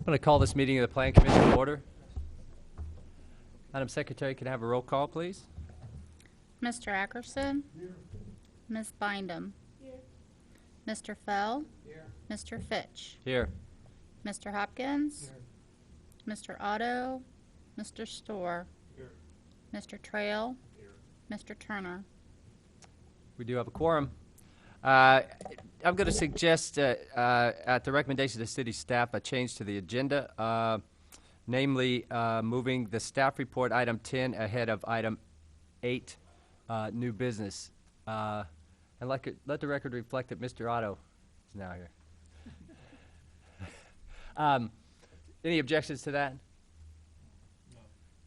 I'm going to call this meeting of the Plan Commission to order. Madam Secretary, can I have a roll call, please? Mr. Ackerson? Here. Ms. Bindum? Here. Mr. Fell? Here. Mr. Fitch? Here. Mr. Hopkins? Here. Mr. Otto? Mr. Storr? Here. Mr. Trail? Here. Mr. Turner? We do have a quorum. I'm going to suggest, at the recommendation of the city staff, a change to the agenda, namely moving the staff report item 10 ahead of item 8, new business. And let the record reflect that Mr. Otto is now here. Any objections to that?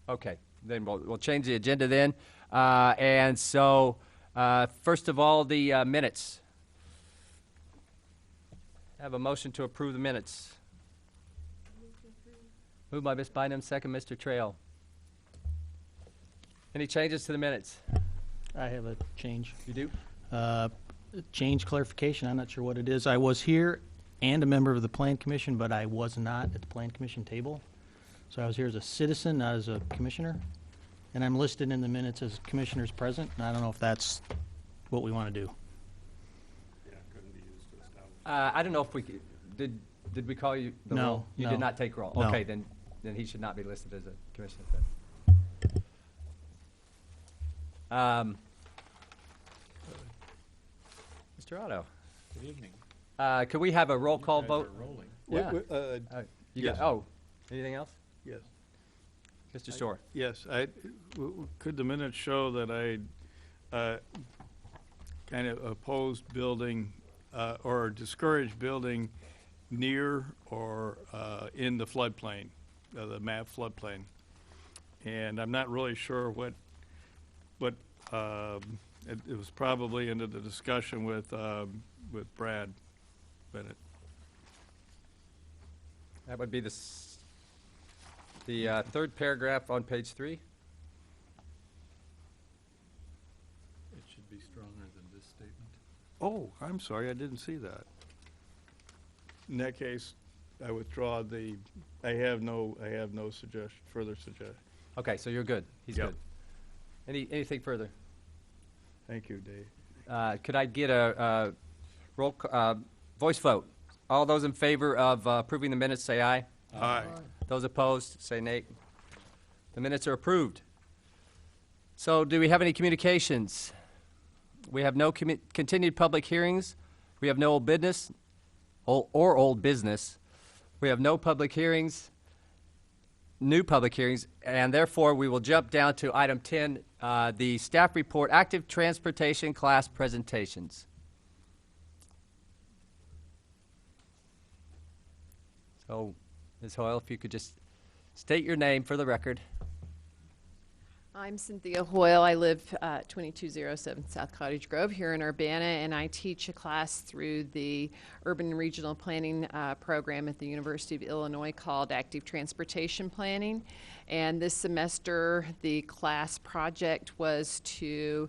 No. Okay, then we'll change the agenda then. And so, first of all, the minutes. I have a motion to approve the minutes. Moved by Ms. Bynum, second Mr. Trail. Any changes to the minutes? I have a change. You do? Change clarification. I'm not sure what it is. I was here and a member of the Plan Commission, but I was not at the Plan Commission table. So I was here as a citizen, not as a commissioner. And I'm listed in the minutes as commissioners present, and I don't know if that's what we want to do. I don't know if we could, did we call you the No, roll? You no. did not take roll. No. Okay, then he should not be listed as a commissioner. Mr. Otto, Good evening. could we have a roll call You guys vote? are rolling. Yeah. Yes. Anything else? Yes. Mr. Storr. Yes, could the minutes show that I kind of opposed building or discouraged building near or in the floodplain, the map floodplain? And I'm not really sure what it was probably into the discussion with Brad Bennett. That would be the third paragraph on page 3. It should be stronger than this statement. Oh, I'm sorry, I didn't see that. In that case, I withdraw I have no further suggestion. Okay, so you're good. He's Yep. good. Anything further? Thank you, Dave. Could I get a voice vote? All those in favor of approving the minutes, say aye. Aye. Those opposed, say nay. The minutes are approved. So do we have any communications? We have no continued public hearings. We have no old business, or old business. We have no public hearings, new public hearings, and therefore we will jump down to item 10, the staff report, active transportation class presentations. So, Ms. Hoyle, if you could just state your name for the record. I'm Cynthia Hoyle. I live 2207 South Cottage Grove here in Urbana, and I teach a class through the Urban and Regional Planning program at the University of Illinois called Active Transportation Planning. And this semester, the class project was to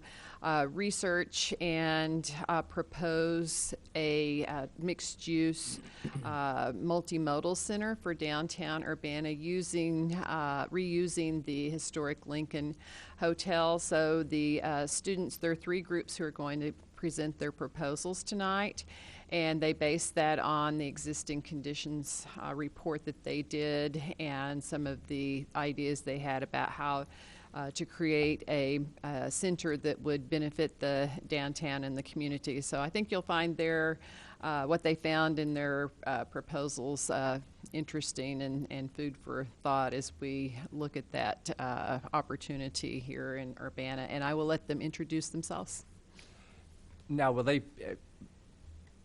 research and propose a mixed-use multimodal center for downtown Urbana reusing the historic Lincoln Hotel. So the students, there are 3 groups who are going to present their proposals tonight, and they base that on the existing conditions report that they did and some of the ideas they had about how to create a center that would benefit the downtown and the community. So I think you'll find what they found in their proposals interesting and food for thought as we look at that opportunity here in Urbana. And I will let them introduce themselves. Now, will they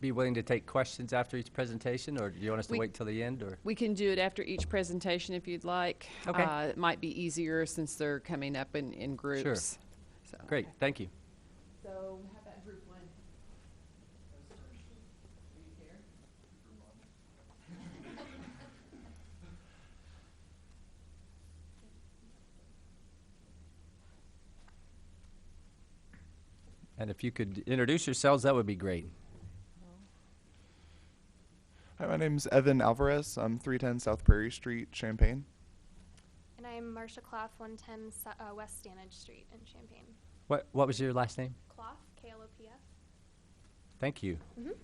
be willing to take questions after each presentation, or do you want us to wait till the end? Or We can do it after each presentation if you'd like. Okay. It might be easier since they're coming up in groups. Sure. So. Great, thank you. So how about group 1? And if you could introduce yourselves, that would be great. Hi, my name's Evan Alvarez. I'm 310 South Prairie Street, Champaign. And I'm Marsha Clough, 110 West Stanage Street in Champaign. What was your last name? Clough, K-L-O-P-H. Thank you. Mhm.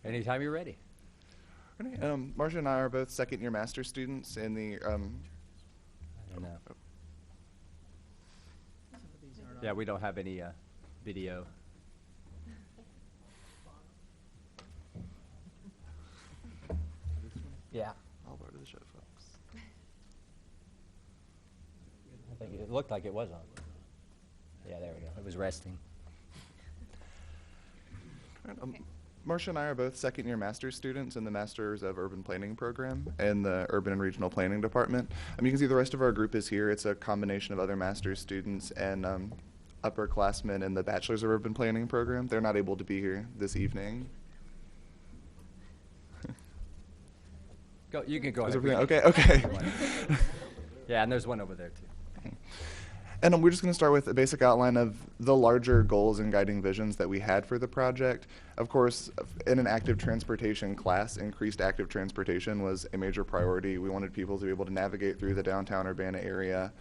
Anytime you're ready. Okay, Marsha and I are both second-year master's students in the I don't know. Yeah, we don't have any video. Yeah, all part of the show, folks. I think it looked like it was on. Yeah, there we go. It was resting. All right, Marsha and I are both second-year master's students in the Masters of Urban Planning program in the Urban and Regional Planning Department. You can see the rest of our group is here. It's a combination of other master's students and upperclassmen in the Bachelor's of Urban Planning program. They're not able to be here this evening. Go. You can go Is ahead. everything okay? Yeah, and there's one over there too. And we're just going to start with a basic outline of the larger goals and guiding visions that we had for the project. Of course, in an active transportation class, increased active transportation was a major priority. We wanted people to be able to navigate through the downtown Urbana area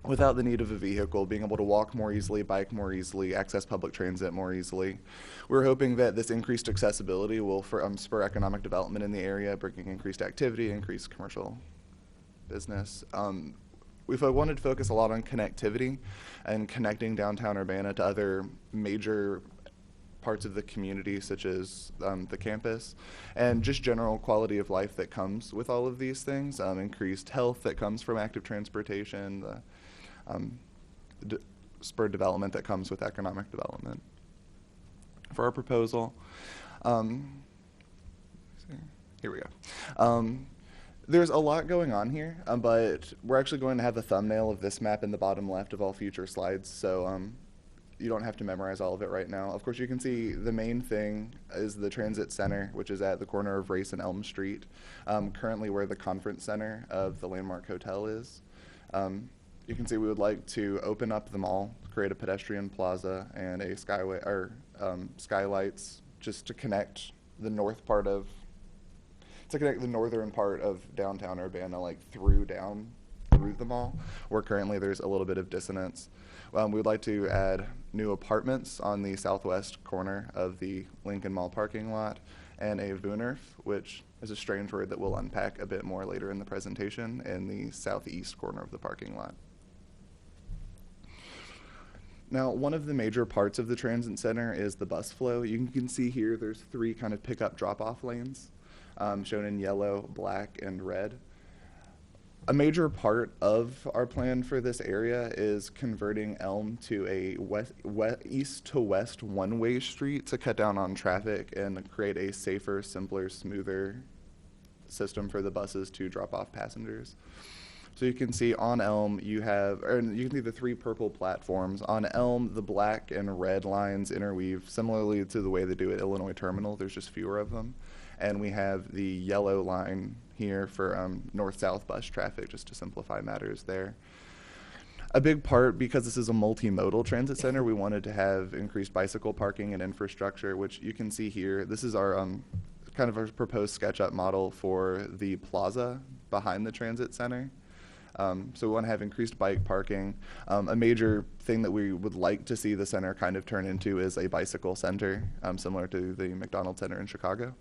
without the need of a vehicle, being able to walk more easily, bike more easily, access public transit more easily. We're hoping that this increased accessibility will spur economic development in the area, bringing increased activity, increased commercial business. We wanted to focus a lot on connectivity and connecting downtown Urbana to other major parts of the community, such as the campus, and just general quality of life that comes with all of these things, increased health that comes from active transportation, the spurred development that comes with economic development. For our proposal, here we go. There's a lot going on here, but we're actually going to have a thumbnail of this map in the bottom left of all future slides, so you don't have to memorize all of it right now. Of course, you can see the main thing is the Transit Center, which is at the corner of Race and Elm Street, currently where the conference center of the Landmark Hotel is. You can see we would like to open up the mall, create a pedestrian plaza and a skyway or skylights just to connect the northern part of downtown Urbana, like through the mall, where currently there's a little bit of dissonance. We would like to add new apartments on the southwest corner of the Lincoln Mall parking lot, and a Woonerf, which is a strange word that we'll unpack a bit more later in the presentation, in the southeast corner of the parking lot. Now, one of the major parts of the transit center is the bus flow. You can see here there's 3 kind of pickup drop-off lanes, shown in yellow, black, and red. A major part of our plan for this area is converting Elm to a east to west one-way street to cut down on traffic and create a safer, simpler, smoother system for the buses to drop off passengers. So you can see on Elm you can see the 3 purple platforms. On Elm, the black and red lines interweave similarly to the way they do at Illinois Terminal. There's just fewer of them. And we have the yellow line here for north-south bus traffic, just to simplify matters there. A big part, because this is a multimodal transit center, we wanted to have increased bicycle parking and infrastructure, which you can see here. This is our kind of our proposed SketchUp model for the plaza behind the transit center. So we want to have increased bike parking. A major thing that we would like to see the center kind of turn into is a bicycle center, similar to the McDonald Center in Chicago.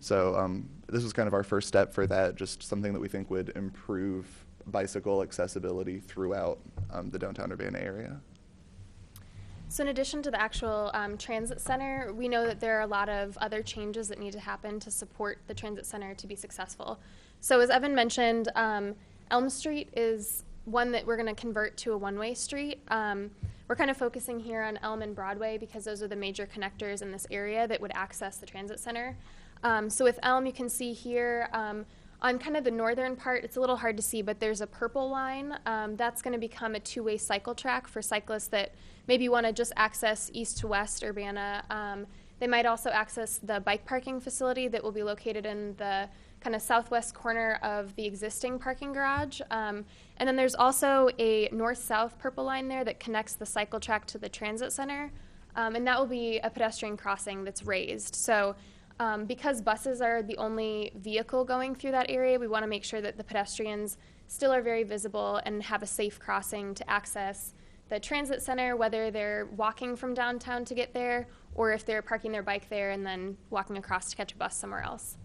So this was kind of our first step for that, just something that we think would improve bicycle accessibility throughout the downtown Urbana area. So in addition to the actual transit center, we know that there are a lot of other changes that need to happen to support the transit center to be successful. So as Evan mentioned, Elm Street is one that we're going to convert to a one-way street. We're kind of focusing here on Elm and Broadway because those are the major connectors in this area that would access the transit center. So with Elm, you can see here on kind of the northern part, it's a little hard to see, but there's a purple line. That's going to become a 2-way cycle track for cyclists that maybe want to just access east to west Urbana. They might also access the bike parking facility that will be located in the kind of southwest corner of the existing parking garage. And then there's also a north-south purple line there that connects the cycle track to the transit center. And that will be a pedestrian crossing that's raised. So because buses are the only vehicle going through that area, we want to make sure that the pedestrians still are very visible and have a safe crossing to access the transit center, whether they're walking from downtown to get there or if they're parking their bike there and then walking across to catch a bus somewhere else.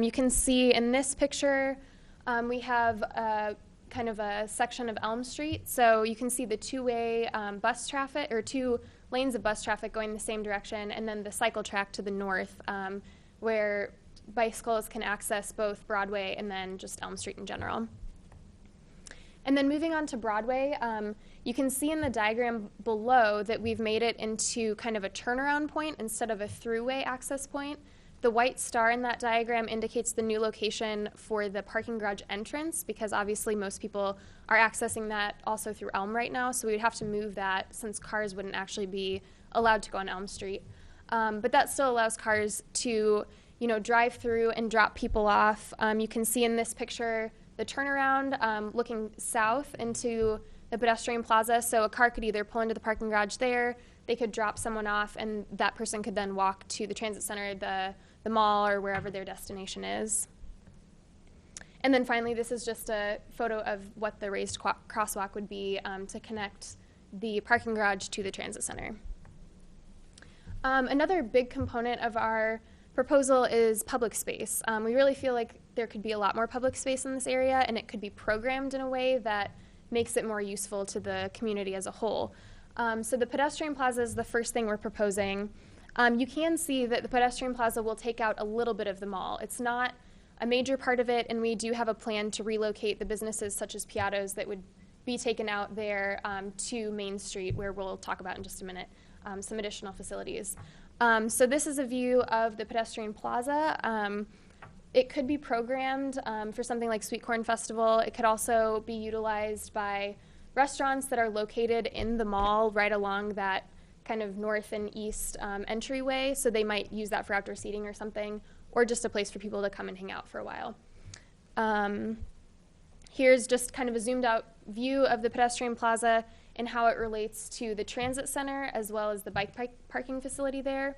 You can see in this picture, we have kind of a section of Elm Street. So you can see the two-way bus traffic, or 2 lanes of bus traffic going the same direction, and then the cycle track to the north, where bicycles can access both Broadway and then just Elm Street in general. And then moving on to Broadway, you can see in the diagram below that we've made it into kind of a turnaround point instead of a throughway access point. The white star in that diagram indicates the new location for the parking garage entrance, because obviously most people are accessing that also through Elm right now, so we would have to move that since cars wouldn't actually be allowed to go on Elm Street. But that still allows cars to, drive through and drop people off. You can see in this picture the turnaround looking south into the pedestrian plaza, so a car could either pull into the parking garage there, they could drop someone off, and that person could then walk to the transit center, the mall, or wherever their destination is. And then finally, this is just a photo of what the raised crosswalk would be to connect the parking garage to the transit center. Another big component of our proposal is public space. We really feel like there could be a lot more public space in this area, and it could be programmed in a way that makes it more useful to the community as a whole. So the pedestrian plaza is the first thing we're proposing. You can see that the pedestrian plaza will take out a little bit of the mall. It's not a major part of it, and we do have a plan to relocate the businesses such as Piatto's that would be taken out there to Main Street, where we'll talk about in just a minute some additional facilities. So this is a view of the pedestrian plaza. It could be programmed for something like Sweet Corn Festival. It could also be utilized by restaurants that are located in the mall right along that kind of north and east entryway, so they might use that for outdoor seating or something, or just a place for people to come and hang out for a while. Here's just kind of a zoomed out view of the pedestrian plaza and how it relates to the transit center as well as the bike parking facility there.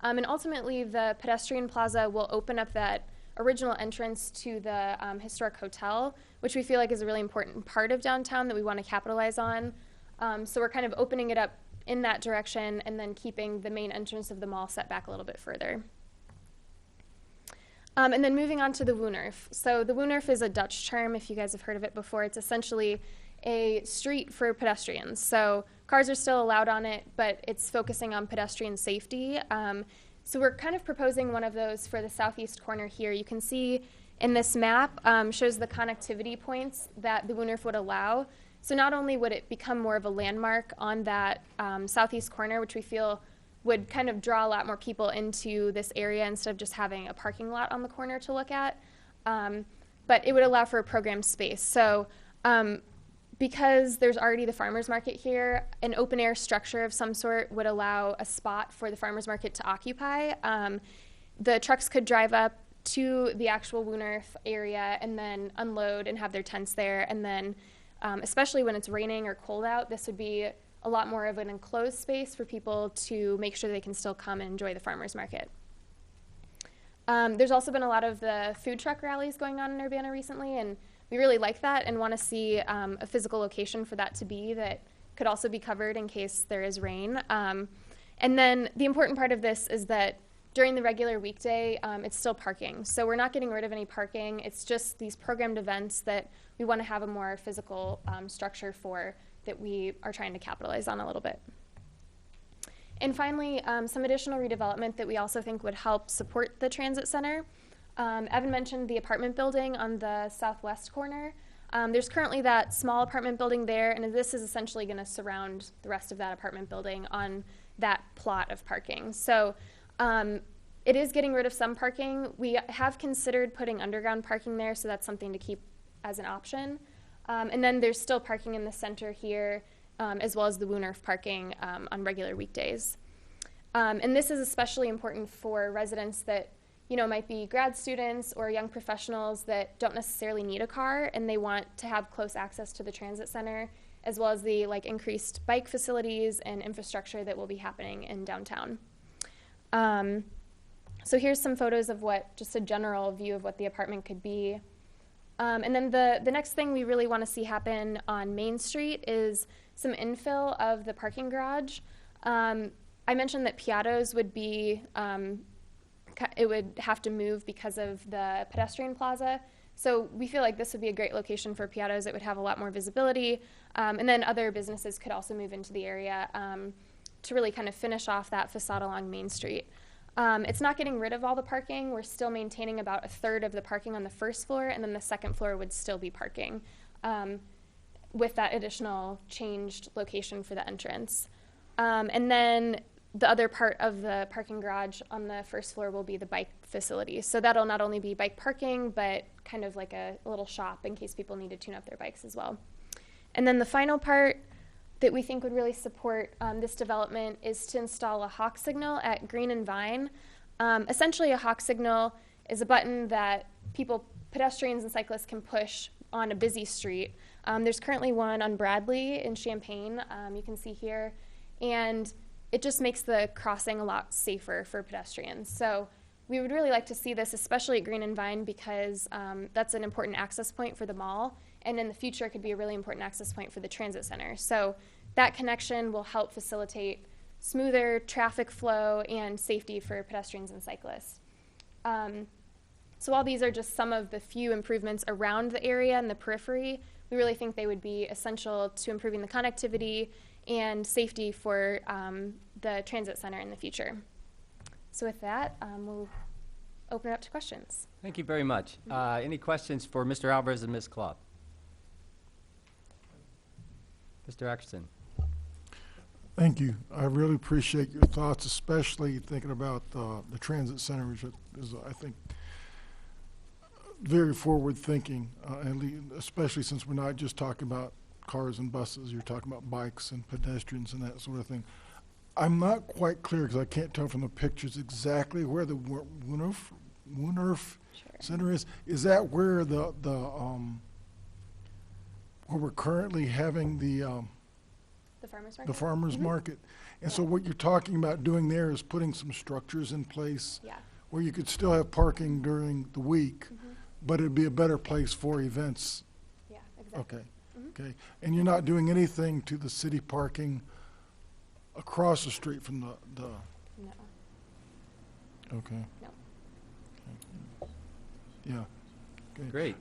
And ultimately, the pedestrian plaza will open up that original entrance to the historic hotel, which we feel like is a really important part of downtown that we want to capitalize on. So we're kind of opening it up in that direction and then keeping the main entrance of the mall set back a little bit further. And then moving on to the Woonerf. So the Woonerf is a Dutch term, if you guys have heard of it before. It's essentially a street for pedestrians. So cars are still allowed on it, but it's focusing on pedestrian safety. So we're kind of proposing one of those for the southeast corner here. You can see in this map shows the connectivity points that the Woonerf would allow. So not only would it become more of a landmark on that southeast corner, which we feel would kind of draw a lot more people into this area instead of just having a parking lot on the corner to look at, but it would allow for a programmed space. So because there's already the farmer's market here, an open air structure of some sort would allow a spot for the farmer's market to occupy. The trucks could drive up to the actual Woonerf area and then unload and have their tents there. And then, especially when it's raining or cold out, this would be a lot more of an enclosed space for people to make sure they can still come and enjoy the farmer's market. There's also been a lot of the food truck rallies going on in Urbana recently, and we really like that and want to see a physical location for that to be that could also be covered in case there is rain. And then the important part of this is that during the regular weekday, it's still parking. So we're not getting rid of any parking. It's just these programmed events that we want to have a more physical structure for that we are trying to capitalize on a little bit. And finally, some additional redevelopment that we also think would help support the transit center. Evan mentioned the apartment building on the southwest corner. There's currently that small apartment building there, and this is essentially going to surround the rest of that apartment building on that plot of parking. So it is getting rid of some parking. We have considered putting underground parking there, so that's something to keep as an option. And then there's still parking in the center here, as well as the Woonerf parking on regular weekdays. And this is especially important for residents that might be grad students or young professionals that don't necessarily need a car and they want to have close access to the transit center as well as the increased bike facilities and infrastructure that will be happening in downtown. So here's some photos of just a general view of what the apartment could be. And then the next thing we really want to see happen on Main Street is some infill of the parking garage. I mentioned that Piatto's would be, it would have to move because of the pedestrian plaza. So we feel like this would be a great location for Piatto's. It would have a lot more visibility. And then other businesses could also move into the area to really kind of finish off that facade along Main Street. It's not getting rid of all the parking. We're still maintaining about a third of the parking on the first floor, and then the second floor would still be parking with that additional changed location for the entrance. And then the other part of the parking garage on the first floor will be the bike facility. So that'll not only be bike parking, but kind of like a little shop in case people need to tune up their bikes as well. And then the final part that we think would really support this development is to install a hawk signal at Green and Vine. Essentially, a hawk signal is a button that pedestrians and cyclists can push on a busy street. There's currently one on Bradley in Champaign, you can see here, and it just makes the crossing a lot safer for pedestrians. So we would really like to see this, especially at Green and Vine, because that's an important access point for the mall, and in the future it could be a really important access point for the transit center. So that connection will help facilitate smoother traffic flow and safety for pedestrians and cyclists. So while these are just some of the few improvements around the area and the periphery, we really think they would be essential to improving the connectivity and safety for the transit center in the future. So with that, we'll open it up to questions. Thank you very much. Any questions for Mr. Alvarez and Ms. Klopp? Mr. Ackerson. Thank you. I really appreciate your thoughts, especially thinking about the transit center, which is, I think, very forward-thinking, especially since we're not just talking about cars and buses. You're talking about bikes and pedestrians and that sort of thing. I'm not quite clear, because I can't tell from the pictures exactly where the Woonerf Center is. Is that where where we're currently having the farmers market? The farmers market? And so what you're talking about doing there is putting some structures in place where you could still have parking during the week, but it'd be a better place for events. Yeah, exactly. Okay. Okay. And you're not doing anything to the city parking across the street from the No. okay. No. Okay. Yeah. Okay. Great.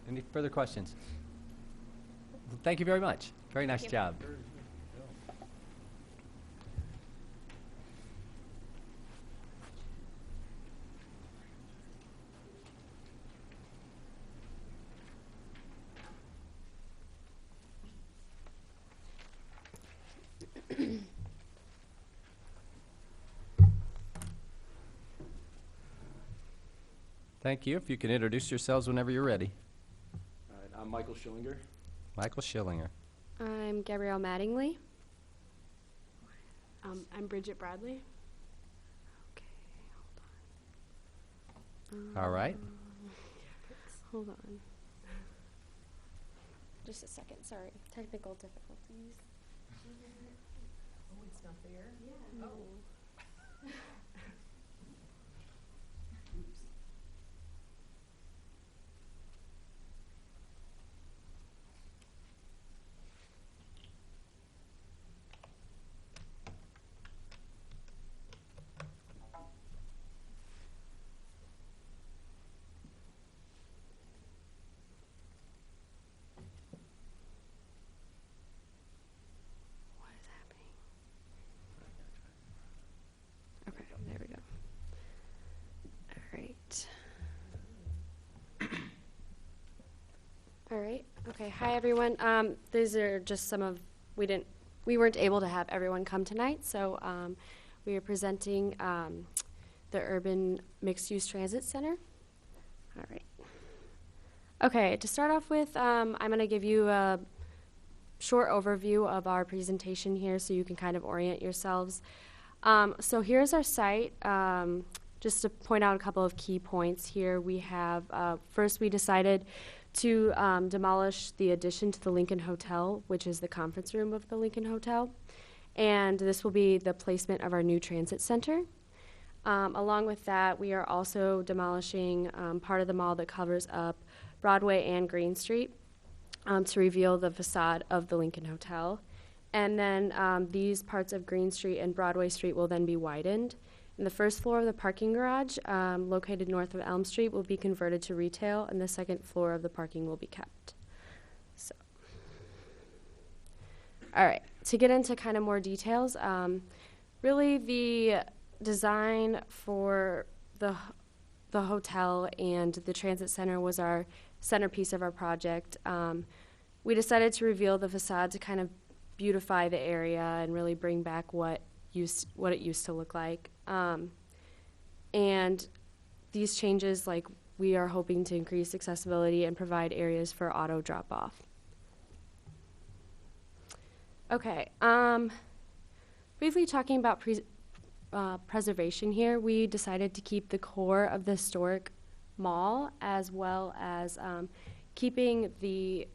Any further questions? Well, thank you very much. Very nice job. Thank you. If you can introduce yourselves whenever you're ready. All right, I'm Michael Schillinger. Michael Schillinger. I'm Gabrielle Mattingly. I'm Bridget Bradley. Okay, hold on. All right. Hold on. Just a second, sorry. Technical difficulties. Oh, it's not there? Yeah. No. Okay, there we go. All right. All right. Okay. Hi, everyone. These are just some of we weren't able to have everyone come tonight, so we are presenting the Urban Mixed Use Transit Center. All right. Okay. To start off with, I'm going to give you a short overview of our presentation here, so you can kind of orient yourselves. So here's our site. Just to point out a couple of key points here, we have, first we decided to demolish the addition to the Lincoln Hotel, which is the conference room of the Lincoln Hotel. And this will be the placement of our new transit center. Along with that, we are also demolishing part of the mall that covers up Broadway and Green Street to reveal the facade of the Lincoln Hotel. And then these parts of Green Street and Broadway Street will then be widened. And the first floor of the parking garage, located north of Elm Street, will be converted to retail, and the second floor of the parking will be kept. So, all right, to get into kind of more details, really the design for the hotel and the transit center was our centerpiece of our project. We decided to reveal the facade to kind of beautify the area and really bring back what it used to look like. And these changes, like, we are hoping to increase accessibility and provide areas for auto drop-off. Okay, briefly talking about preservation here, we decided to keep the core of the historic mall as well as keeping the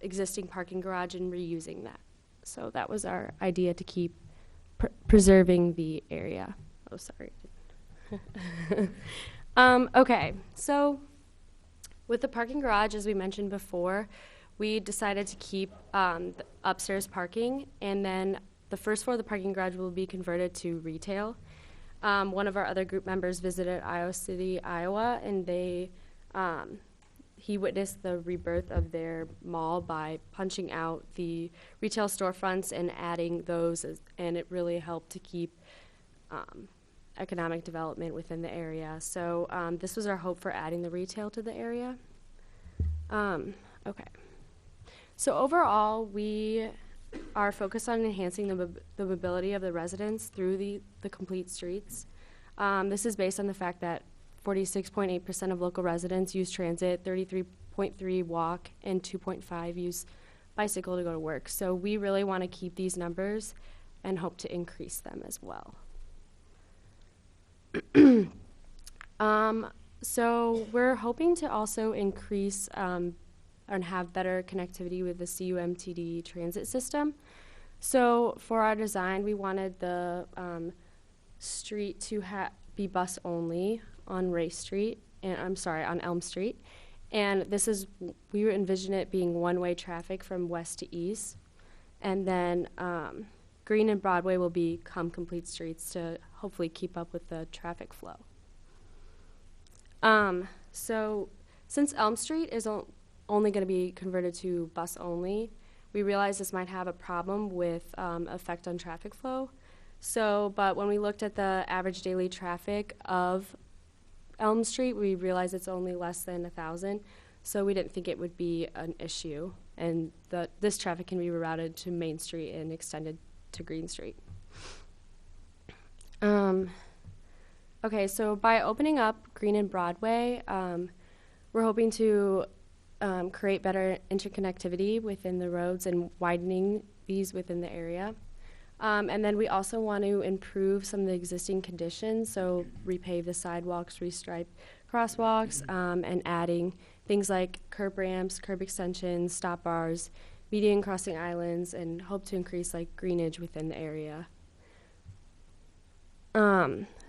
existing parking garage and reusing that. So that was our idea, to keep preserving the area. Oh, sorry. Okay, so with the parking garage, as we mentioned before, we decided to keep the upstairs parking, and then the first floor of the parking garage will be converted to retail. One of our other group members visited Iowa City, Iowa, and he witnessed the rebirth of their mall by punching out the retail storefronts and adding those, and it really helped to keep economic development within the area. So this was our hope for adding the retail to the area. Okay. So overall, we are focused on enhancing the mobility of the residents through the complete streets. This is based on the fact that 46.8% of local residents use transit, 33.3% walk, and 2.5% use bicycle to go to work. So we really want to keep these numbers and hope to increase them as well. So we're hoping to also increase and have better connectivity with the CUMTD transit system. So for our design, we wanted the street to be bus only on Race Street, and on Elm Street. And we envision it being one-way traffic from west to east. And then Green and Broadway will become complete streets to hopefully keep up with the traffic flow. So since Elm Street is only going to be converted to bus only, we realized this might have a problem with effect on traffic flow. But when we looked at the average daily traffic of Elm Street, we realized it's only less than 1,000, so we didn't think it would be an issue, and this traffic can be rerouted to Main Street and extended to Green Street. Okay, so by opening up Green and Broadway, we're hoping to create better interconnectivity within the roads and widening these within the area. And then we also want to improve some of the existing conditions, so repave the sidewalks, restripe crosswalks, and adding things like curb ramps, curb extensions, stop bars, median crossing islands, and hope to increase like greenage within the area.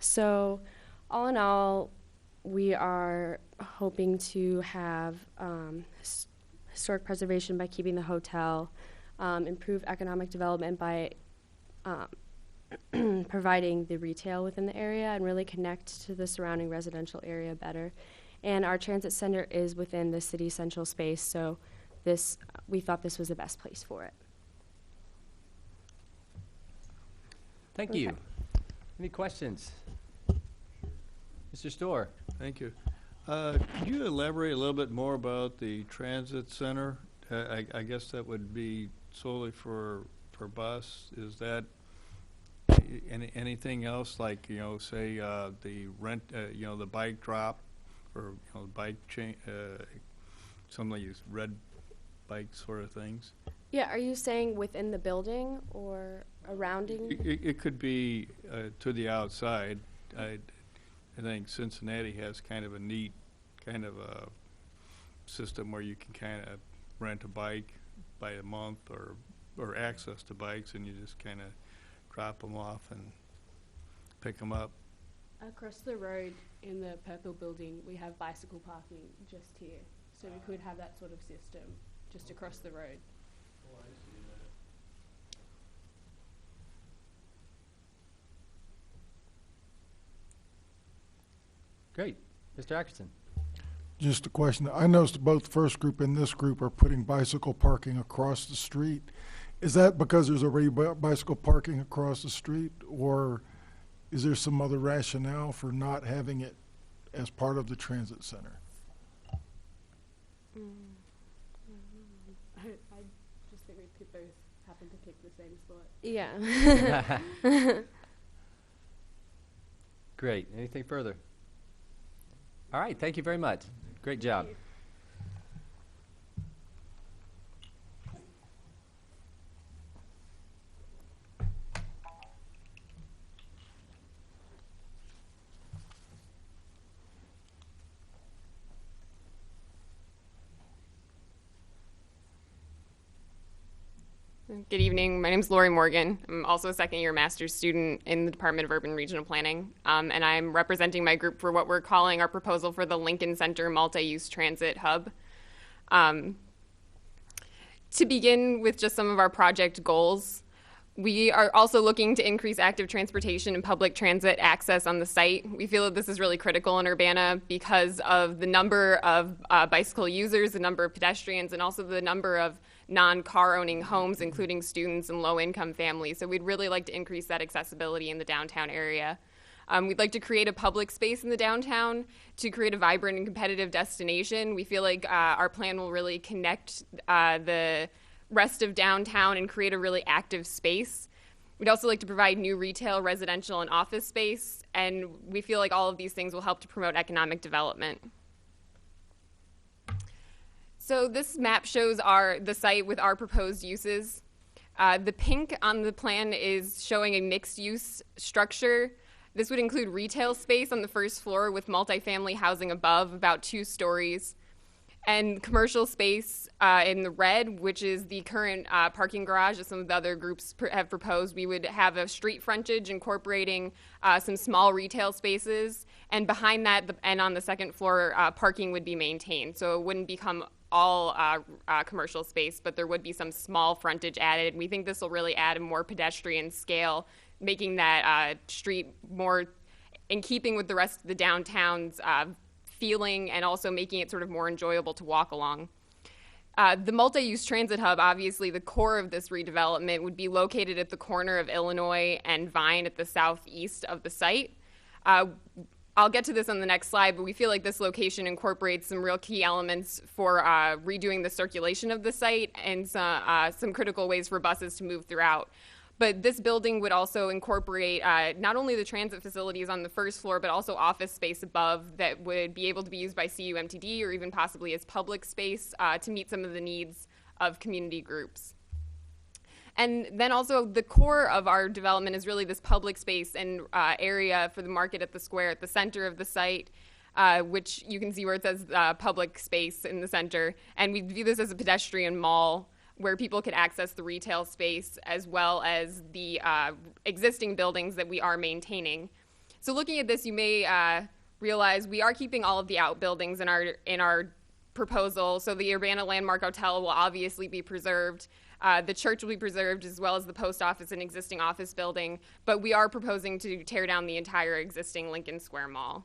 So all in all, we are hoping to have historic preservation by keeping the hotel, improve economic development by providing the retail within the area, and really connect to the surrounding residential area better. And our transit center is within the city central space, so we thought this was the best place for it. Thank you. Any questions? Mr. Storr? Thank you. Could you elaborate a little bit more about the transit center? I guess that would be solely for bus. Is that anything else, like, say the rent, the bike drop, or bike chain, some of these red bike sort of things? Yeah, are you saying within the building or surrounding? It could be to the outside. I think Cincinnati has kind of a neat kind of a system where you can kind of rent a bike by a month or access to bikes, and you just kind of drop them off and pick them up. Across the road in the purple building, we have bicycle parking just here. So we could have that sort of system just across the road. Great. Mr. Atkinson. Just a question. I noticed both first group and this group are putting bicycle parking across the street. Is that because there's already bicycle parking across the street, or is there some other rationale for not having it as part of the transit center? I just think we could both happen to pick the same spot. Yeah. Great. Anything further? All right. Thank you very much. Great job. Good evening. My name is Lori Morgan. I'm also a second-year master's student in the Department of Urban Regional Planning, and I'm representing my group for what we're calling our proposal for the Lincoln Center Multi-Use Transit Hub. To begin with just some of our project goals, we are also looking to increase active transportation and public transit access on the site. We feel that this is really critical in Urbana because of the number of bicycle users, the number of pedestrians, and also the number of non-car owning homes, including students and low-income families. So we'd really like to increase that accessibility in the downtown area. We'd like to create a public space in the downtown to create a vibrant and competitive destination. We feel like our plan will really connect the rest of downtown and create a really active space. We'd also like to provide new retail, residential, and office space, and we feel like all of these things will help to promote economic development. So this map shows the site with our proposed uses. The pink on the plan is showing a mixed-use structure. This would include retail space on the first floor with multifamily housing above, about 2 stories, and commercial space in the red, which is the current parking garage that some of the other groups have proposed. We would have a street frontage incorporating some small retail spaces, and behind that and on the second floor, parking would be maintained. So it wouldn't become all commercial space, but there would be some small frontage added. We think this will really add a more pedestrian scale, making that street more in keeping with the rest of the downtown's feeling, and also making it sort of more enjoyable to walk along. The multi-use transit hub, obviously the core of this redevelopment, would be located at the corner of Illinois and Vine at the southeast of the site. I'll get to this on the next slide, but we feel like this location incorporates some real key elements for redoing the circulation of the site and some critical ways for buses to move throughout. But this building would also incorporate not only the transit facilities on the first floor, but also office space above that would be able to be used by CUMTD or even possibly as public space to meet some of the needs of community groups. And then also the core of our development is really this public space and area for the market at the square at the center of the site, which you can see where it says public space in the center. And we view this as a pedestrian mall where people could access the retail space as well as the existing buildings that we are maintaining. So looking at this, you may realize we are keeping all of the outbuildings in our proposal. So the Urbana Landmark Hotel will obviously be preserved. The church will be preserved, as well as the post office and existing office building, but we are proposing to tear down the entire existing Lincoln Square Mall.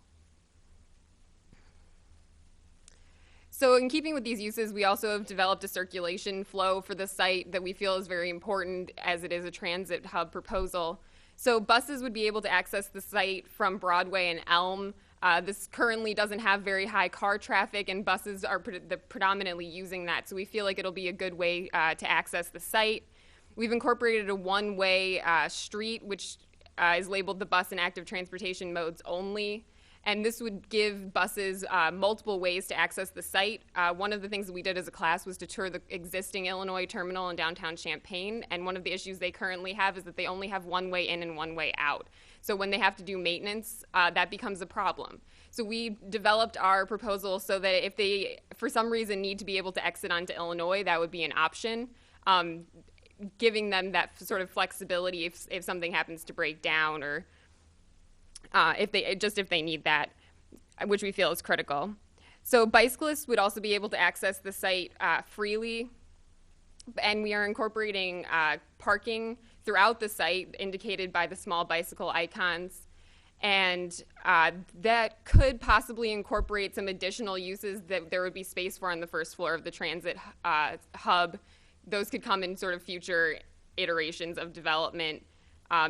So in keeping with these uses, we also have developed a circulation flow for the site that we feel is very important, as it is a transit hub proposal. So buses would be able to access the site from Broadway and Elm. This currently doesn't have very high car traffic, and buses are predominantly using that, so we feel like it'll be a good way to access the site. We've incorporated a one-way street, which is labeled the bus and active transportation modes only, and this would give buses multiple ways to access the site. One of the things that we did as a class was to tour the existing Illinois terminal in downtown Champaign, and one of the issues they currently have is that they only have one way in and one way out. So when they have to do maintenance, that becomes a problem. So we developed our proposal so that if they, for some reason, need to be able to exit onto Illinois, that would be an option, giving them that sort of flexibility if something happens to break down or if they need that, which we feel is critical. So bicyclists would also be able to access the site freely, and we are incorporating parking throughout the site indicated by the small bicycle icons. And that could possibly incorporate some additional uses that there would be space for on the first floor of the transit hub. Those could come in sort of future iterations of development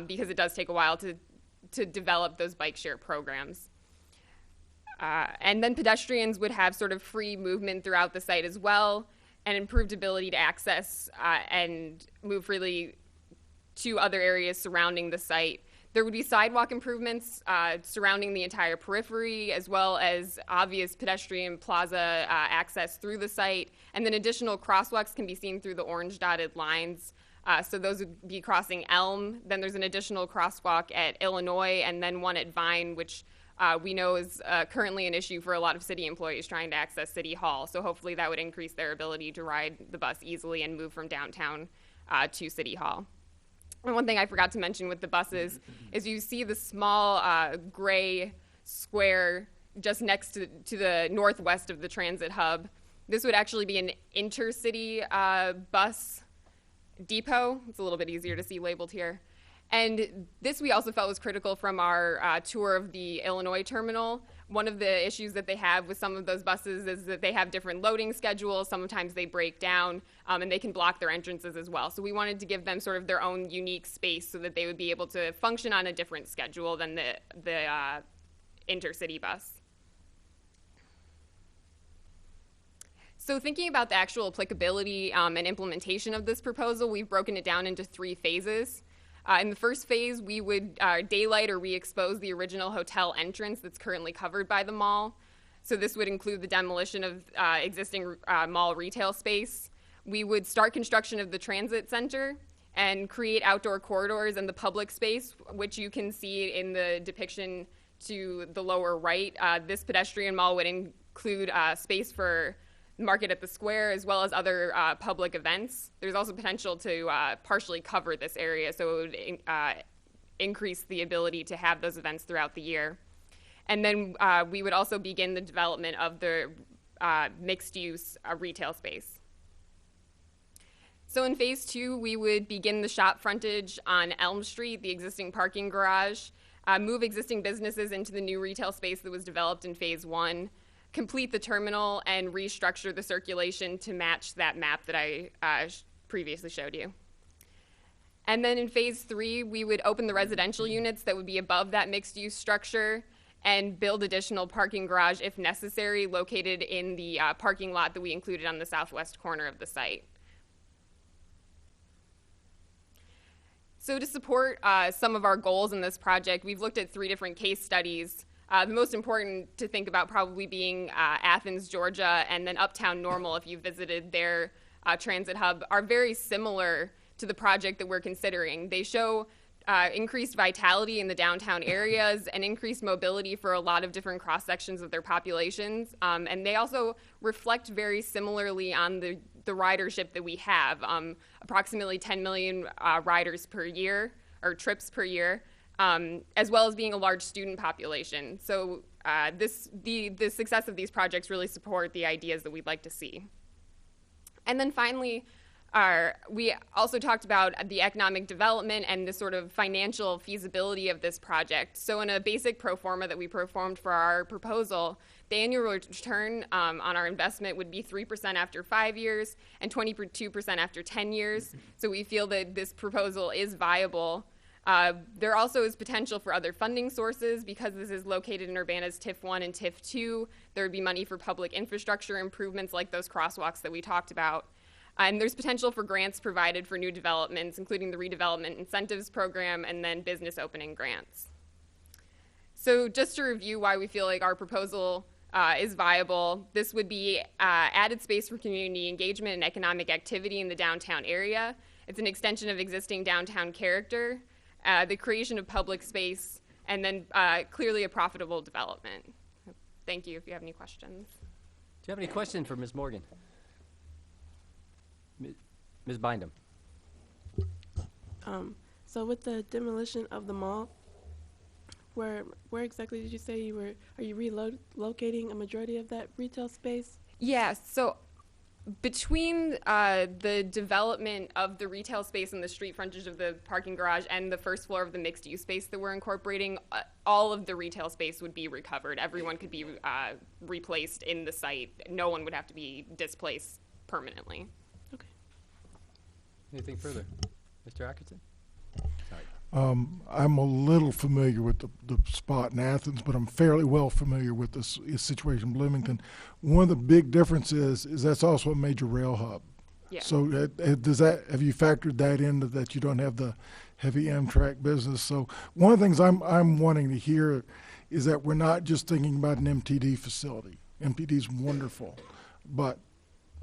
because it does take a while to develop those bike share programs. And then pedestrians would have sort of free movement throughout the site as well, and improved ability to access and move freely to other areas surrounding the site. There would be sidewalk improvements surrounding the entire periphery, as well as obvious pedestrian plaza access through the site. And then additional crosswalks can be seen through the orange dotted lines. So those would be crossing Elm. Then there's an additional crosswalk at Illinois, and then one at Vine, which we know is currently an issue for a lot of city employees trying to access City Hall. So hopefully that would increase their ability to ride the bus easily and move from downtown to City Hall. And one thing I forgot to mention with the buses is you see the small gray square just next to the northwest of the transit hub. This would actually be an intercity bus depot. It's a little bit easier to see labeled here. And this we also felt was critical from our tour of the Illinois terminal. One of the issues that they have with some of those buses is that they have different loading schedules. Sometimes they break down, and they can block their entrances as well. So we wanted to give them sort of their own unique space so that they would be able to function on a different schedule than the intercity bus. So thinking about the actual applicability and implementation of this proposal, we've broken it down into 3 phases. In the first phase, we would daylight or re-expose the original hotel entrance that's currently covered by the mall. So this would include the demolition of existing mall retail space. We would start construction of the transit center and create outdoor corridors in the public space, which you can see in the depiction to the lower right. This pedestrian mall would include space for Market at the Square, as well as other public events. There's also potential to partially cover this area, so it would increase the ability to have those events throughout the year. And then we would also begin the development of the mixed-use retail space. So in phase 2, we would begin the shop frontage on Elm Street, the existing parking garage, move existing businesses into the new retail space that was developed in phase 1, complete the terminal, and restructure the circulation to match that map that I previously showed you. And then in phase 3, we would open the residential units that would be above that mixed-use structure and build additional parking garage if necessary, located in the parking lot that we included on the southwest corner of the site. So to support some of our goals in this project, we've looked at 3 different case studies. The most important to think about probably being Athens, Georgia, and then Uptown Normal, if you visited their transit hub, are very similar to the project that we're considering. They show increased vitality in the downtown areas and increased mobility for a lot of different cross-sections of their populations. And they also reflect very similarly on the ridership that we have, approximately 10 million riders per year, or trips per year. As well as being a large student population. So the success of these projects really support the ideas that we'd like to see. And then finally, we also talked about the economic development and the sort of financial feasibility of this project. So in a basic pro forma that we performed for our proposal, the annual return on our investment would be 3% after 5 years and 22% after 10 years. So we feel that this proposal is viable. There also is potential for other funding sources because this is located in Urbana's TIF 1 and TIF 2. There would be money for public infrastructure improvements like those crosswalks that we talked about. And there's potential for grants provided for new developments, including the redevelopment incentives program and then business opening grants. So just to review why we feel like our proposal is viable, this would be added space for community engagement and economic activity in the downtown area. It's an extension of existing downtown character. The creation of public space and then clearly a profitable development. Thank you if you have any questions. Do you have any questions for Ms. Morgan? Ms. Bindum? So with the demolition of the mall, where exactly did you say you were? Are you relocating a majority of that retail space? Yeah, so between the development of the retail space and the street frontage of the parking garage and the first floor of the mixed-use space that we're incorporating, all of the retail space would be recovered. Everyone could be replaced in the site. No one would have to be displaced permanently. Okay. Anything further? Mr. Atkinson? Sorry. I'm a little familiar with the spot in Athens, but I'm fairly well familiar with this situation in Bloomington. One of the big differences is that's also a major rail hub. Yeah. So have you factored that into that you don't have the heavy Amtrak business? So one of the things I'm wanting to hear is that we're not just thinking about an MTD facility. MTD is wonderful, but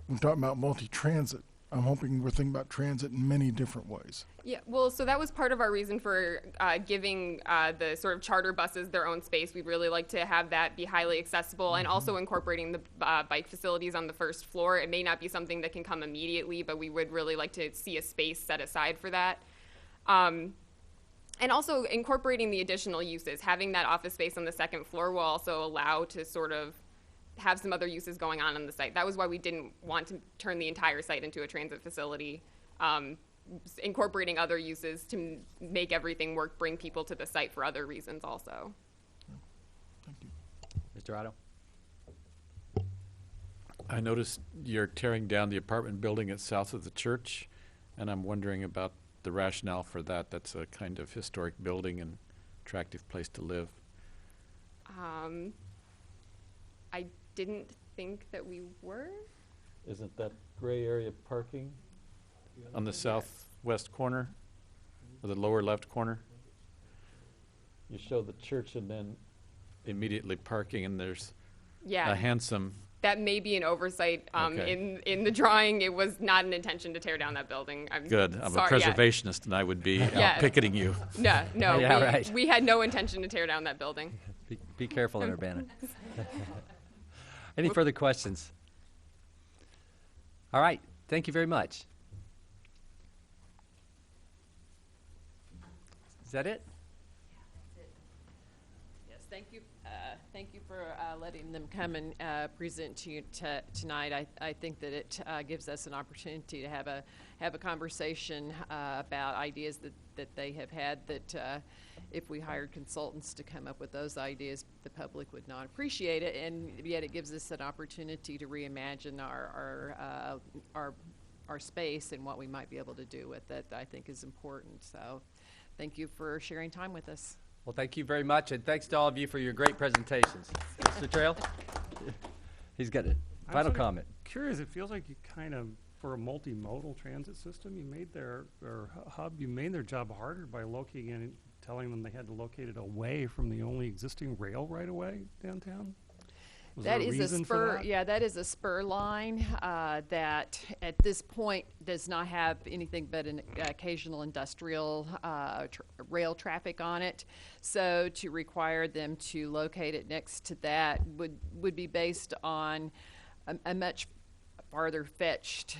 we're talking about multi-transit. I'm hoping we're thinking about transit in many different ways. Yeah, well, so that was part of our reason for giving the sort of charter buses their own space. We'd really like to have that be highly accessible and also incorporating the bike facilities on the first floor. It may not be something that can come immediately, but we would really like to see a space set aside for that. And also incorporating the additional uses. Having that office space on the second floor will also allow to sort of have some other uses going on the site. That was why we didn't want to turn the entire site into a transit facility. Incorporating other uses to make everything work, bring people to the site for other reasons also. Thank you. Mr. Otto? I noticed you're tearing down the apartment building at south of the church, and I'm wondering about the rationale for that. That's a kind of historic building and attractive place to live. I didn't think that we were. Isn't that gray area parking on the southwest corner, or the lower left corner? You show the church and then immediately parking, and there's Yeah. a handsome. That may be an oversight. Okay. In the drawing, it was not an intention to tear down that building. I'm Good. I'm sorry, a preservationist, and I would be Yeah. out picketing you. No, Yeah, right. we had no intention to tear down that building. Be careful in Urbana. Any further questions? All right. Thank you very much. Is that it? Yes, thank you. Thank you for letting them come and present to you tonight. I think that it gives us an opportunity to have a conversation about ideas that they have had that if we hired consultants to come up with those ideas, the public would not appreciate it, and yet it gives us an opportunity to reimagine our space and what we might be able to do with it. I think is important. So, thank you for sharing time with us. Well, thank you very much, and thanks to all of you for your great presentations. Mr. Trail? He's got a final comment. Curious, it feels like you kind of, for a multimodal transit system, you made their job harder by locating it, telling them they had to locate it away from the only existing rail right away downtown. Was there That is a reason for spur. that? Yeah, that is a spur line that at this point does not have anything but an occasional industrial rail traffic on it. So to require them to locate it next to that would be based on a much farther fetched,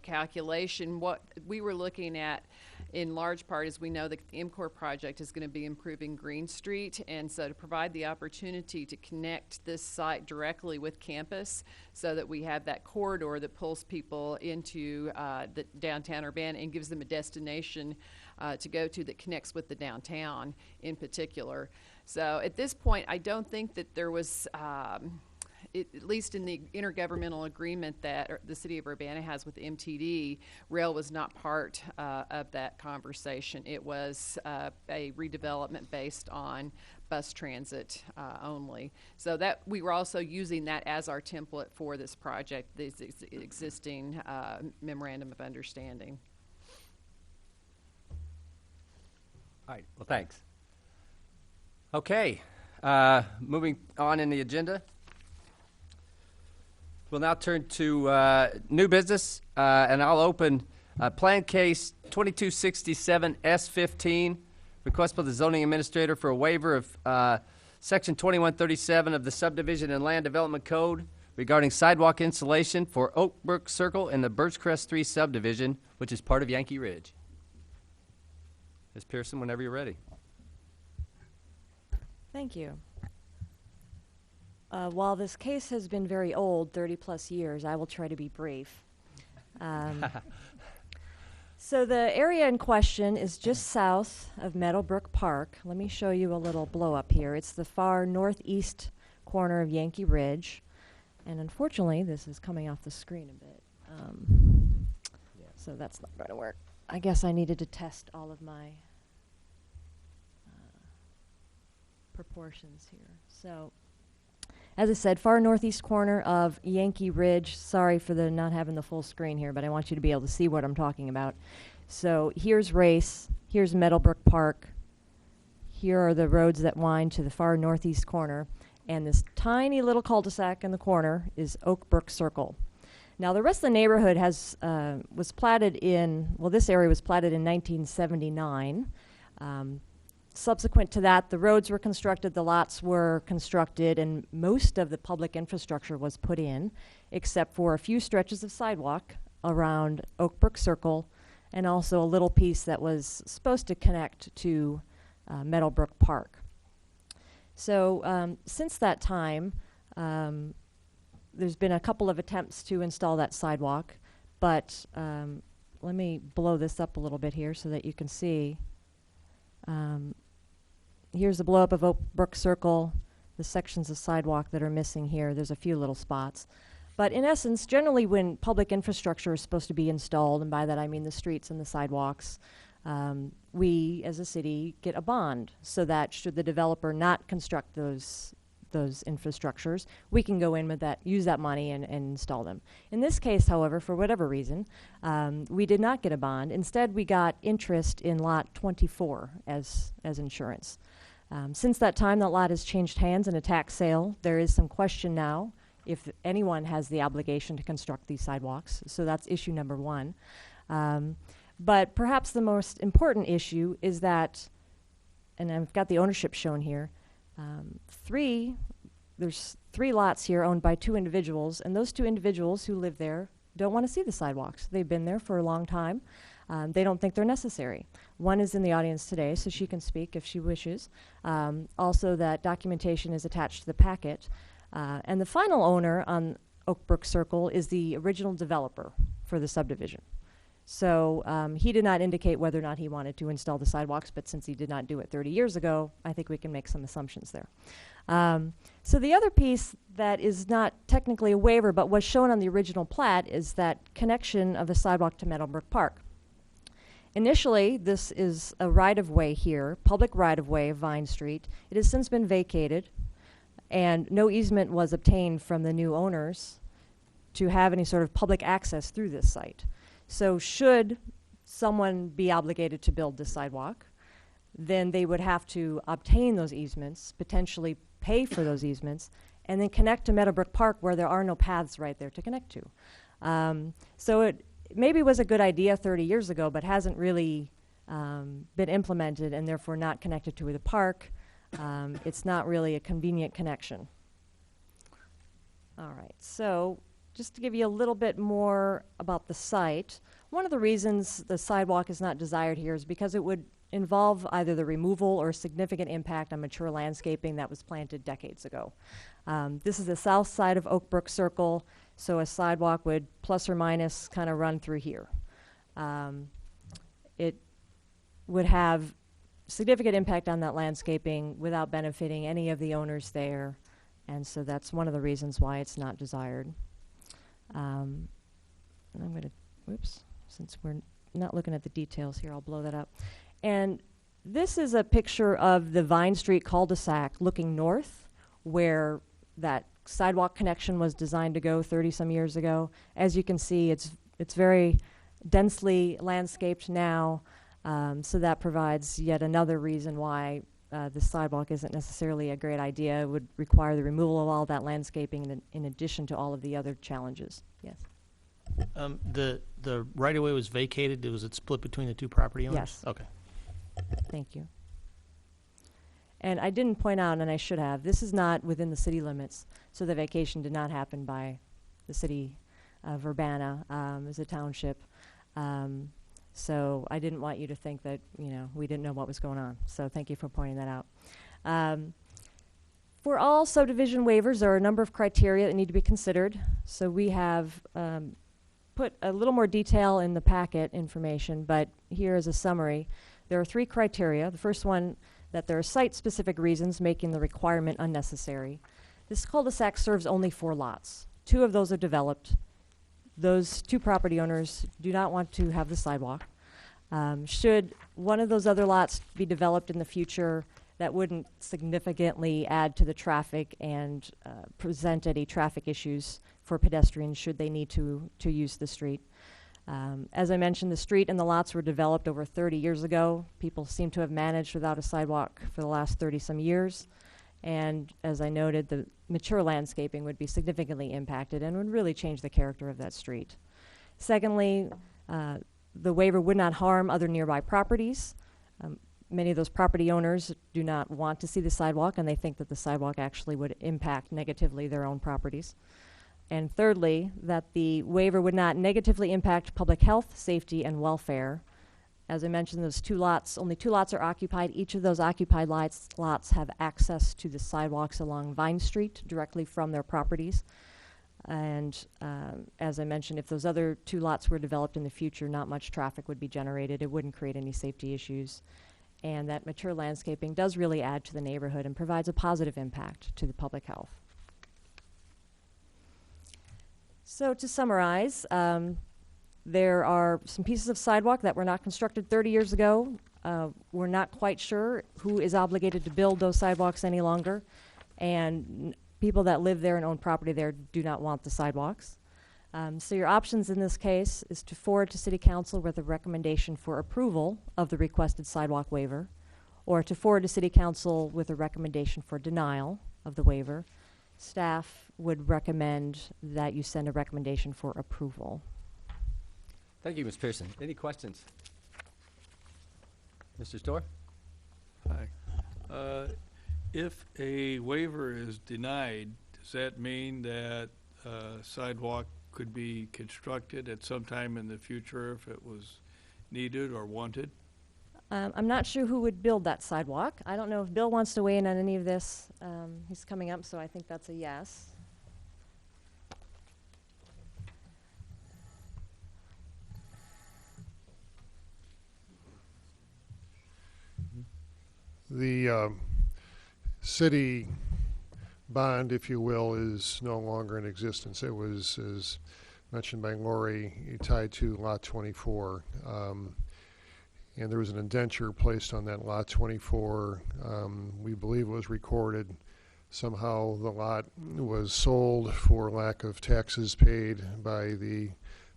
calculation. What we were looking at in large part is we know that the MCOR project is going to be improving Green Street, and so to provide the opportunity to connect this site directly with campus so that we have that corridor that pulls people into the downtown Urbana and gives them a destination to go to that connects with the downtown in particular. So at this point, I don't think that there was at least in the intergovernmental agreement that the city of Urbana has with MTD, rail was not part of that conversation. It was a redevelopment based on bus transit only. So that we were also using that as our template for this project, this existing memorandum of understanding. All right. Well, thanks. Okay. Moving on in the agenda. We'll now turn to new business, and I'll open Plan Case 2267 S15 Request by the zoning administrator for a waiver of Section 2137 of the Subdivision and Land Development Code regarding sidewalk installation for Oak Brook Circle in the Birchcrest 3 subdivision, which is part of Yankee Ridge. Ms. Pearson, whenever you're ready. Thank you. While this case has been very old, 30-plus years, I will try to be brief. So the area in question is just south of Meadowbrook Park. Let me show you a little blow-up here. It's the far northeast corner of Yankee Ridge. And unfortunately, this is coming off the screen a bit. So that's not going to work. I guess I needed to test all of my proportions here. So, as I said, far northeast corner of Yankee Ridge. Sorry for the not having the full screen here, but I want you to be able to see what I'm talking about. So here's Race, here's Meadowbrook Park, here are the roads that wind to the far northeast corner, and this tiny little cul-de-sac in the corner is Oak Brook Circle. Now the rest of the neighborhood was platted in, well, this area was platted in 1979. Subsequent to that, the roads were constructed, the lots were constructed, and most of the public infrastructure was put in, except for a few stretches of sidewalk around Oak Brook Circle, and also a little piece that was supposed to connect to Meadowbrook Park. So since that time, there's been a couple of attempts to install that sidewalk, but let me blow this up a little bit here so that you can see. Here's the blow-up of Oak Brook Circle, the sections of sidewalk that are missing here. There's a few little spots. But in essence, generally when public infrastructure is supposed to be installed, and by that I mean the streets and the sidewalks, we as a city get a bond so that should the developer not construct those infrastructures, we can go in with that, use that money and install them. In this case, however, for whatever reason, we did not get a bond. Instead, we got interest in lot 24 as insurance. Since that time, that lot has changed hands in a tax sale. There is some question now if anyone has the obligation to construct these sidewalks. So that's issue number one. But perhaps the most important issue is that, and I've got the ownership shown here, there's 3 lots here owned by 2 individuals, and those 2 individuals who live there don't want to see the sidewalks. They've been there for a long time. They don't think they're necessary. One is in the audience today, so she can speak if she wishes. Also, that documentation is attached to the packet. And the final owner on Oak Brook Circle is the original developer for the subdivision. So he did not indicate whether or not he wanted to install the sidewalks, but since he did not do it 30 years ago, I think we can make some assumptions there. So the other piece that is not technically a waiver, but was shown on the original plat, is that connection of the sidewalk to Meadowbrook Park. Initially, this is a right-of-way here, public right-of-way of Vine Street. It has since been vacated, and no easement was obtained from the new owners to have any sort of public access through this site. So should someone be obligated to build this sidewalk, then they would have to obtain those easements, potentially pay for those easements, and then connect to Meadowbrook Park where there are no paths right there to connect to. So it maybe was a good idea 30 years ago, but hasn't really been implemented and therefore not connected to the park. It's not really a convenient connection. All right, so just to give you a little bit more about the site, one of the reasons the sidewalk is not desired here is because it would involve either the removal or significant impact on mature landscaping that was planted decades ago. This is the south side of Oak Brook Circle, so a sidewalk would plus or minus kind of run through here. It would have significant impact on that landscaping without benefiting any of the owners there, and so that's one of the reasons why it's not desired. And I'm going to, whoops, since we're not looking at the details here, I'll blow that up. And this is a picture of the Vine Street cul-de-sac looking north, where that sidewalk connection was designed to go 30-some years ago. As you can see, it's very densely landscaped now, so that provides yet another reason why the sidewalk isn't necessarily a great idea. It would require the removal of all that landscaping in addition to all of the other challenges. Yes. The right-of-way was vacated. Was it split between the 2 property owners? Yes. Okay. Thank you. And I didn't point out, and I should have, this is not within the city limits, so the vacation did not happen by the city of Urbana as a township. So I didn't want you to think that, we didn't know what was going on. So thank you for pointing that out. For all subdivision waivers, there are a number of criteria that need to be considered. So we have put a little more detail in the packet information, but here is a summary. There are 3 criteria. The first one, that there are site-specific reasons making the requirement unnecessary. This cul-de-sac serves only 4 lots. 2 of those are developed. Those 2 property owners do not want to have the sidewalk. Should one of those other lots be developed in the future, that wouldn't significantly add to the traffic and present any traffic issues for pedestrians should they need to use the street. As I mentioned, the street and the lots were developed over 30 years ago. People seem to have managed without a sidewalk for the last 30-some years. And as I noted, the mature landscaping would be significantly impacted and would really change the character of that street. Secondly, the waiver would not harm other nearby properties. Many of those property owners do not want to see the sidewalk, and they think that the sidewalk actually would impact negatively their own properties. And thirdly, that the waiver would not negatively impact public health, safety, and welfare. As I mentioned, those 2 lots, only 2 lots are occupied. Each of those occupied lots have access to the sidewalks along Vine Street directly from their properties. And as I mentioned, if those other 2 lots were developed in the future, not much traffic would be generated. It wouldn't create any safety issues. And that mature landscaping does really add to the neighborhood and provides a positive impact to the public health. So to summarize, there are some pieces of sidewalk that were not constructed 30 years ago. We're not quite sure who is obligated to build those sidewalks any longer. And people that live there and own property there do not want the sidewalks. So your options in this case is to forward to City Council with a recommendation for approval of the requested sidewalk waiver, or to forward to City Council with a recommendation for denial of the waiver. Staff would recommend that you send a recommendation for approval. Thank you, Ms. Pearson. Any questions? Mr. Storr? Hi. If a waiver is denied, does that mean that sidewalk could be constructed at some time in the future if it was needed or wanted? I'm not sure who would build that sidewalk. I don't know if Bill wants to weigh in on any of this. He's coming up, so I think that's a yes. The city bond, if you will, is no longer in existence. It was, as mentioned by Lori, tied to Lot 24. And there was an indenture placed on that Lot 24. We believe it was recorded. Somehow the lot was sold for lack of taxes paid by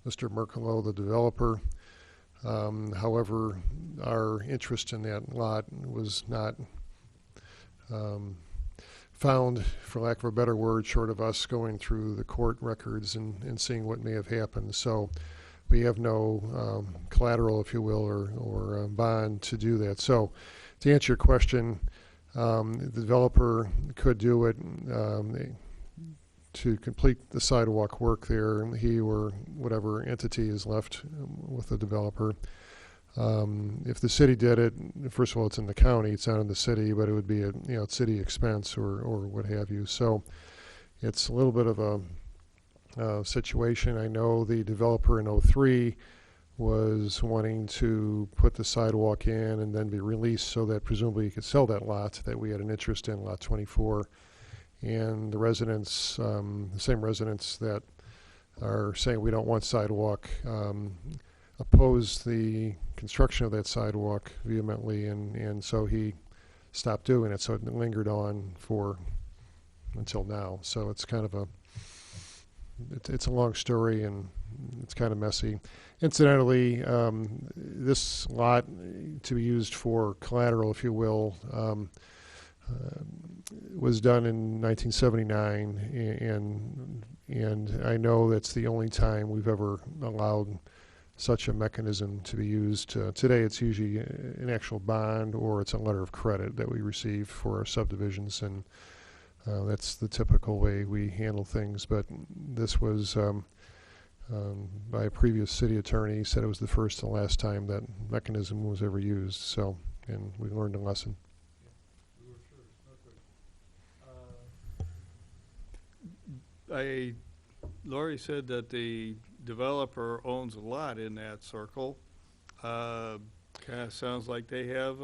Mr. Merkelo, the developer. However, our interest in that lot was not found, for lack of a better word, short of us going through the court records and seeing what may have happened. So we have no collateral, if you will, or bond to do that. So to answer your question, the developer could do it to complete the sidewalk work there, he or whatever entity is left with the developer. If the city did it, first of all, it's in the county, it's not in the city, but it would be a city expense or what have you. So it's a little bit of a situation. I know the developer in '03 was wanting to put the sidewalk in and then be released so that presumably he could sell that lot that we had an interest in, Lot 24. And the residents, the same residents that are saying we don't want sidewalk, oppose the construction of that sidewalk vehemently, and so he stopped doing it. So it lingered on until now. So it's kind of it's a long story and it's kind of messy. Incidentally, this lot to be used for collateral, if you will, was done in 1979, and I know that's the only time we've ever allowed such a mechanism to be used. Today, it's usually an actual bond or it's a letter of credit that we receive for our subdivisions, and that's the typical way we handle things. But this was by a previous city attorney, said it was the first and last time that mechanism was ever used. So, and we learned a lesson. Lori said that the developer owns a lot in that circle. Kind of sounds like they have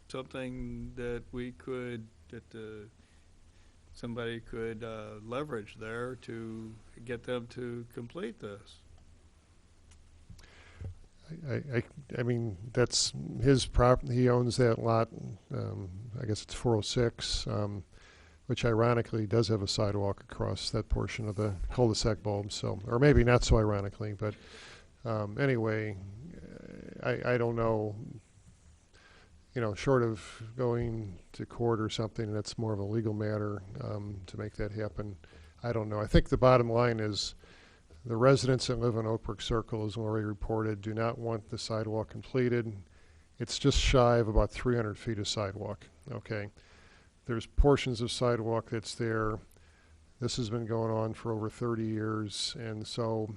something that somebody could leverage there to get them to complete this. I mean, that's his property. He owns that lot. I guess it's 406. Which ironically does have a sidewalk across that portion of the cul-de-sac bulb. So, or maybe not so ironically, but anyway, I don't know, short of going to court or something, that's more of a legal matter to make that happen. I don't know. I think the bottom line is the residents that live on Oak Brook Circle, as already reported, do not want the sidewalk completed. It's just shy of about 300 feet of sidewalk, okay? There's portions of sidewalk that's there. This has been going on for over 30 years, and so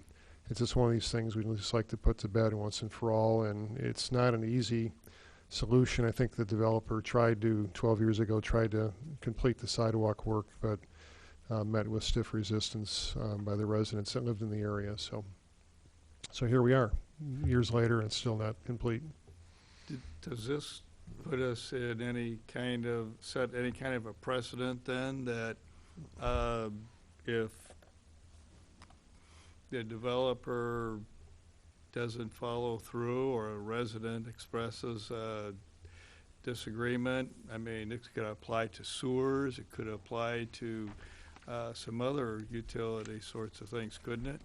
it's just one of these things we'd just like to put to bed once and for all, and it's not an easy solution. I think the developer 12 years ago, tried to complete the sidewalk work, but met with stiff resistance by the residents that lived in the area. So here we are, years later, and it's still not complete. Does this put us in set any kind of a precedent then that if the developer doesn't follow through or a resident expresses a disagreement, I mean, it could apply to sewers, it could apply to some other utility sorts of things, couldn't it?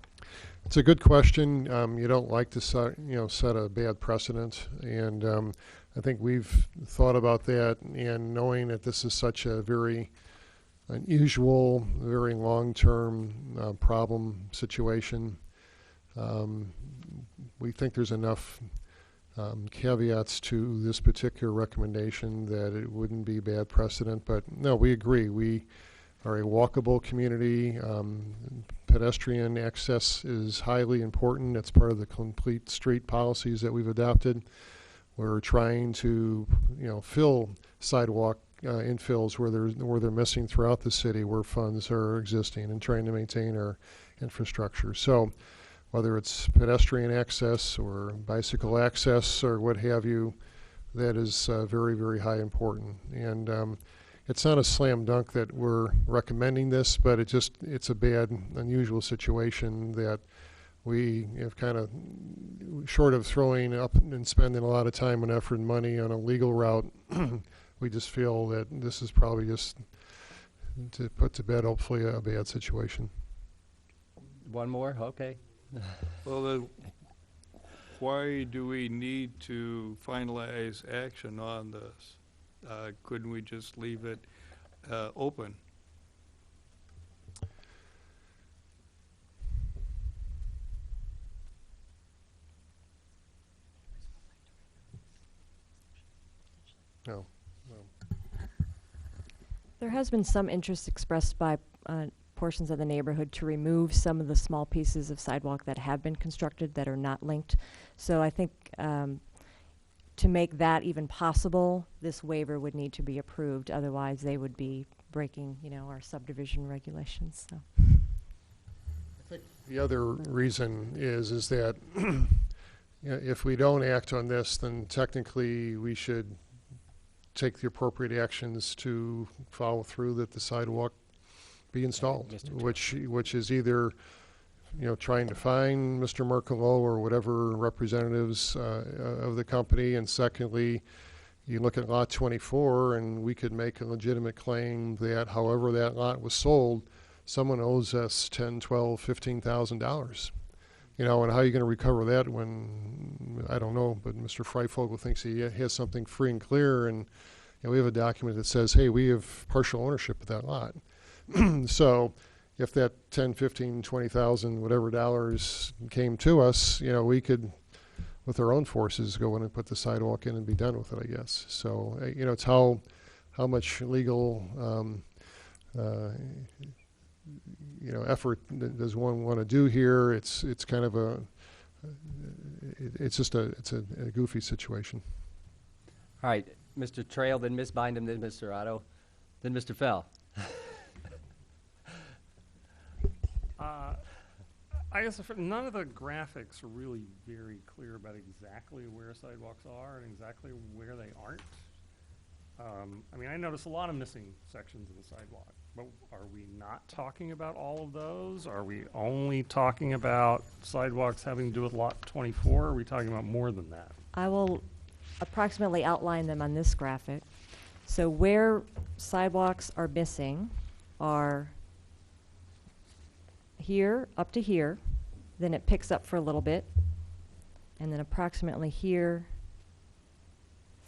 It's a good question. You don't like to set a bad precedent, and I think we've thought about that, and knowing that this is such a very unusual, very long-term problem situation, we think there's enough caveats to this particular recommendation that it wouldn't be bad precedent. But no, we agree. We are a walkable community. Pedestrian access is highly important. It's part of the complete street policies that we've adopted. We're trying to, fill sidewalk infills where they're missing throughout the city, where funds are existing, and trying to maintain our infrastructure. So, whether it's pedestrian access or bicycle access or what have you, that is very, very high important. And it's not a slam dunk that we're recommending this, but it's a bad, unusual situation that we have kind of, short of throwing up and spending a lot of time and effort and money on a legal route, we just feel that this is probably just to put to bed, hopefully, a bad situation. One more? Okay. Well, then, why do we need to finalize action on this? Couldn't we just leave it open? No. There has been some interest expressed by portions of the neighborhood to remove some of the small pieces of sidewalk that have been constructed that are not linked. So I think to make that even possible, this waiver would need to be approved. Otherwise, they would be breaking, our subdivision regulations. So. I think the other reason is that if we don't act on this, then technically we should take the appropriate actions to follow through that the sidewalk be installed, which is either trying to find Mr. Merkelo or whatever representatives of the company, and secondly, you look at lot 24 and we could make a legitimate claim that however that lot was sold, someone owes us $10,000, $12,000, $15,000. And how are you going to recover that when, I don't know, but Mr. Freifogel thinks he has something free and clear, and we have a document that says, hey, we have partial ownership of that lot. So if that 10, 15, 20,000, whatever dollars came to us, we could, with our own forces, go in and put the sidewalk in and be done with it, I guess. So, it's how much legal, effort does one want to do here? It's kind of it's a goofy situation. All right, Mr. Trail, then Ms. Bynum, then Mr. Otto, then Mr. Fell. I guess none of the graphics are really very clear about exactly where sidewalks are and exactly where they aren't. I mean, I notice a lot of missing sections of the sidewalk, but are we not talking about all of those? Are we only talking about sidewalks having to do with lot 24? Are we talking about more than that? I will approximately outline them on this graphic. So where sidewalks are missing are here up to here, then it picks up for a little bit, and then approximately here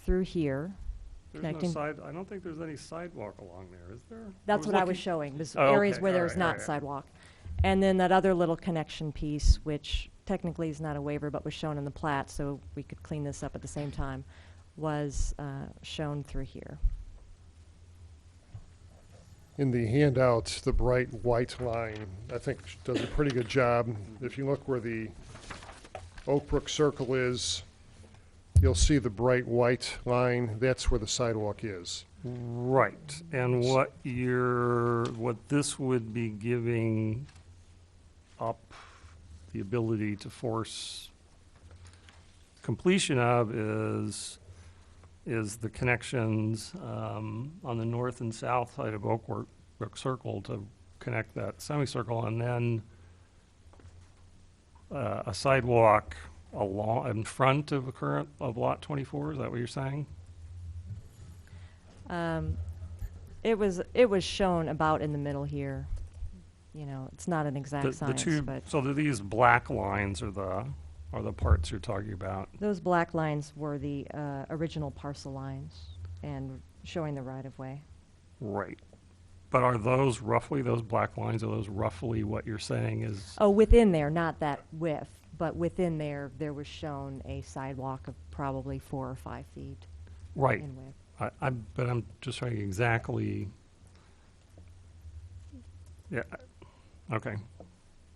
through here. I don't think there's any sidewalk along there, is there? That's what I was showing, was Oh, areas okay. where All there's right, not all right. sidewalk. And then that other little connection piece, which technically is not a waiver but was shown in the plat, so we could clean this up at the same time, was shown through here. In the handout, the bright white line, I think, does a pretty good job. If you look where the Oak Brook Circle is, you'll see the bright white line. That's where the sidewalk is. Right, and what this would be giving up the ability to force completion of is the connections on the north and south side of Oak Brook Circle to connect that semicircle, and then a sidewalk along in front of lot 24. Is that what you're saying? It was shown about in the middle here. It's not an exact science, but So these black lines are the parts you're talking about. those black lines were the original parcel lines and showing the right-of-way. Right. But are those black lines, are those roughly what you're saying is? Oh, within there, not that width, but within there was shown a sidewalk of probably 4 or 5 feet Right. in width. But I'm just trying exactly. Yeah, okay.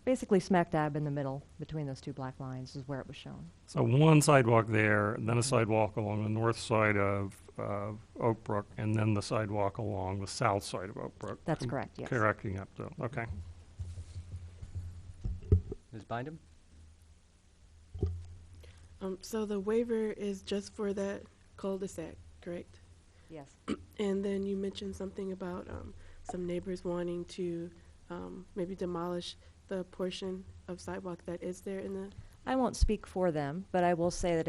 Basically smack dab in the middle between those two black lines is where it was shown. So one sidewalk there, and then a sidewalk along the north side of Oak Brook, and then the sidewalk along the south side of Oak Brook. That's correct, yes. Correcting up, though, okay. Ms. Bynum? So the waiver is just for that cul-de-sac, correct? Yes. And then you mentioned something about some neighbors wanting to maybe demolish the portion of sidewalk that is there in the. I won't speak for them, but I will say that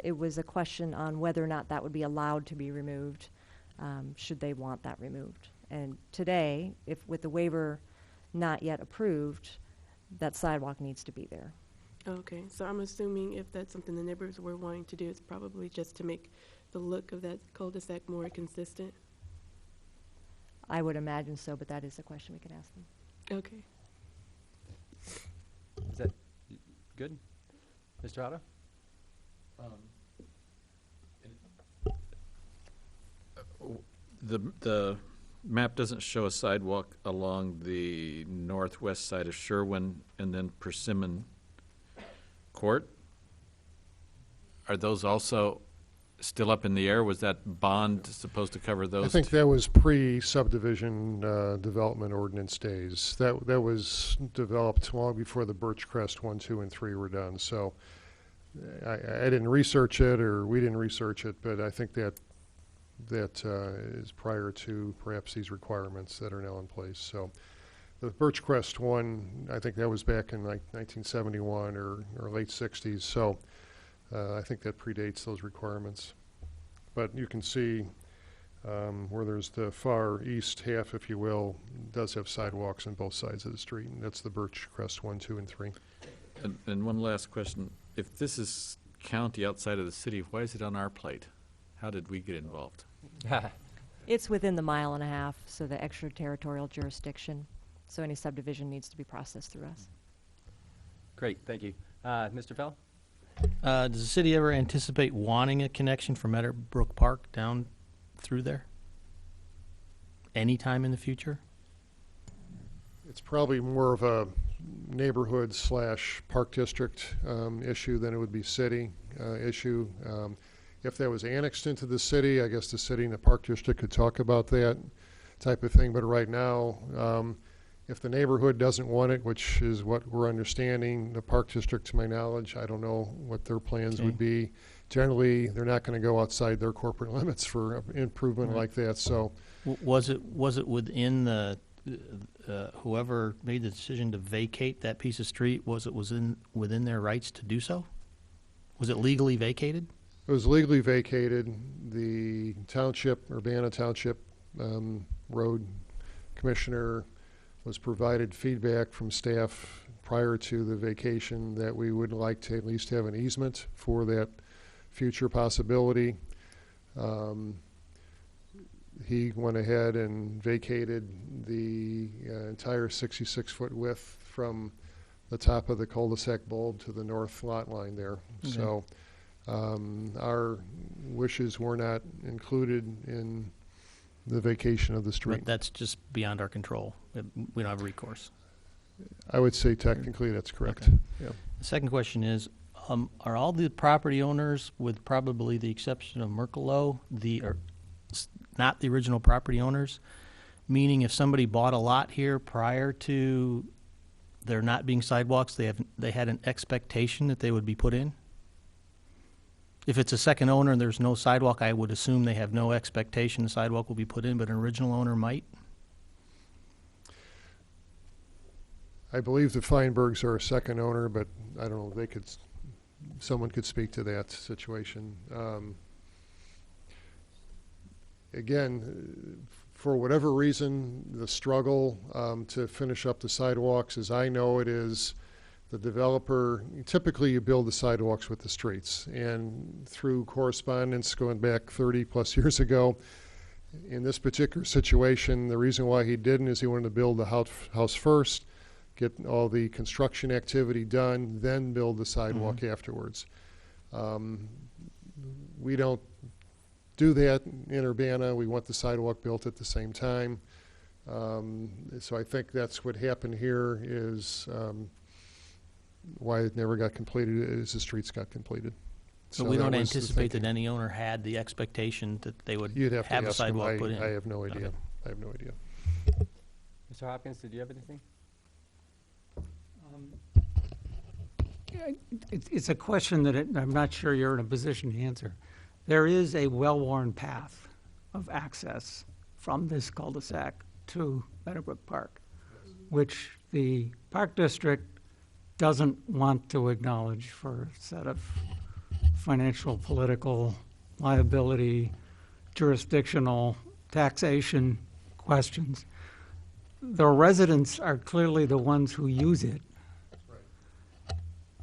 it was a question on whether or not that would be allowed to be removed, should they want that removed. And today, if with the waiver not yet approved, that sidewalk needs to be there. Okay, so I'm assuming if that's something the neighbors were wanting to do, it's probably just to make the look of that cul-de-sac more consistent. I would imagine so, but that is a question we could ask them. Okay. Is that good? Mr. Otto? The map doesn't show a sidewalk along the northwest side of Sherwin and then Persimmon Court. Are those also still up in the air? Was that bond supposed to cover those? I think that was pre-subdivision development ordinance days. That was developed long before the Birch Crest 1, 2, and 3 were done. So I didn't research it, or we didn't research it, but I think that is prior to perhaps these requirements that are now in place. So the Birch Crest 1, I think that was back in like 1971 or late 60s. So I think that predates those requirements. But you can see where there's the far east half, if you will, does have sidewalks on both sides of the street, and that's the Birch Crest 1, 2, and 3. And one last question. If this is county outside of the city, why is it on our plate? How did we get involved? It's within the 1.5 miles, so the extraterritorial jurisdiction. So any subdivision needs to be processed through us. Great, thank you. Mr. Fell? Does the city ever anticipate wanting a connection from Meadowbrook Park down through there? Anytime in the future? It's probably more of a neighborhood / park district issue than it would be city issue. If that was annexed into the city, I guess the city and the park district could talk about that type of thing. But right now, if the neighborhood doesn't want it, which is what we're understanding, the park district, to my knowledge, I don't know what their plans would be. Generally, they're not going to go outside their corporate limits for improvement like that. So, Was it within the whoever made the decision to vacate that piece of street? Was it within their rights to do so? Was it legally vacated? it was legally vacated. The township, Urbana Township Road Commissioner was provided feedback from staff prior to the vacation that we would like to at least have an easement for that future possibility. He went ahead and vacated the entire 66-foot width from the top of the cul-de-sac bulb to the north lot line there. Okay. So our wishes were not included in the vacation of the street. But that's just beyond our control. We don't have recourse. I would say technically that's correct. Okay. Yeah. The second question is, are all the property owners, with probably the exception of Merkelo, not the original property owners? Meaning if somebody bought a lot here prior to there not being sidewalks, they had an expectation that they would be put in? If it's a second owner and there's no sidewalk, I would assume they have no expectation the sidewalk will be put in, but an original owner might? I believe the Feinbergs are a second owner, but I don't know, someone could speak to that situation. Again, for whatever reason, the struggle to finish up the sidewalks, as I know it, is the developer, typically you build the sidewalks with the streets. And through correspondence going back 30 plus years ago, in this particular situation, the reason why he didn't is he wanted to build the house first, get all the construction activity done, then build the sidewalk afterwards. We don't do that in Urbana. We want the sidewalk built at the same time. So I think that's what happened here is why it never got completed is the streets got completed. So we that don't was the anticipate thinking. that any owner had the expectation that they would You'd have have to a ask him. sidewalk put in. I have no idea. Okay. I have no idea. Mr. Hopkins, did you have anything? It's a question that I'm not sure you're in a position to answer. There is a well-worn path of access from this cul-de-sac to Meadowbrook Park, which the Park District doesn't want to acknowledge for a set of financial, political, liability, jurisdictional, taxation questions. The residents are clearly the ones who use it.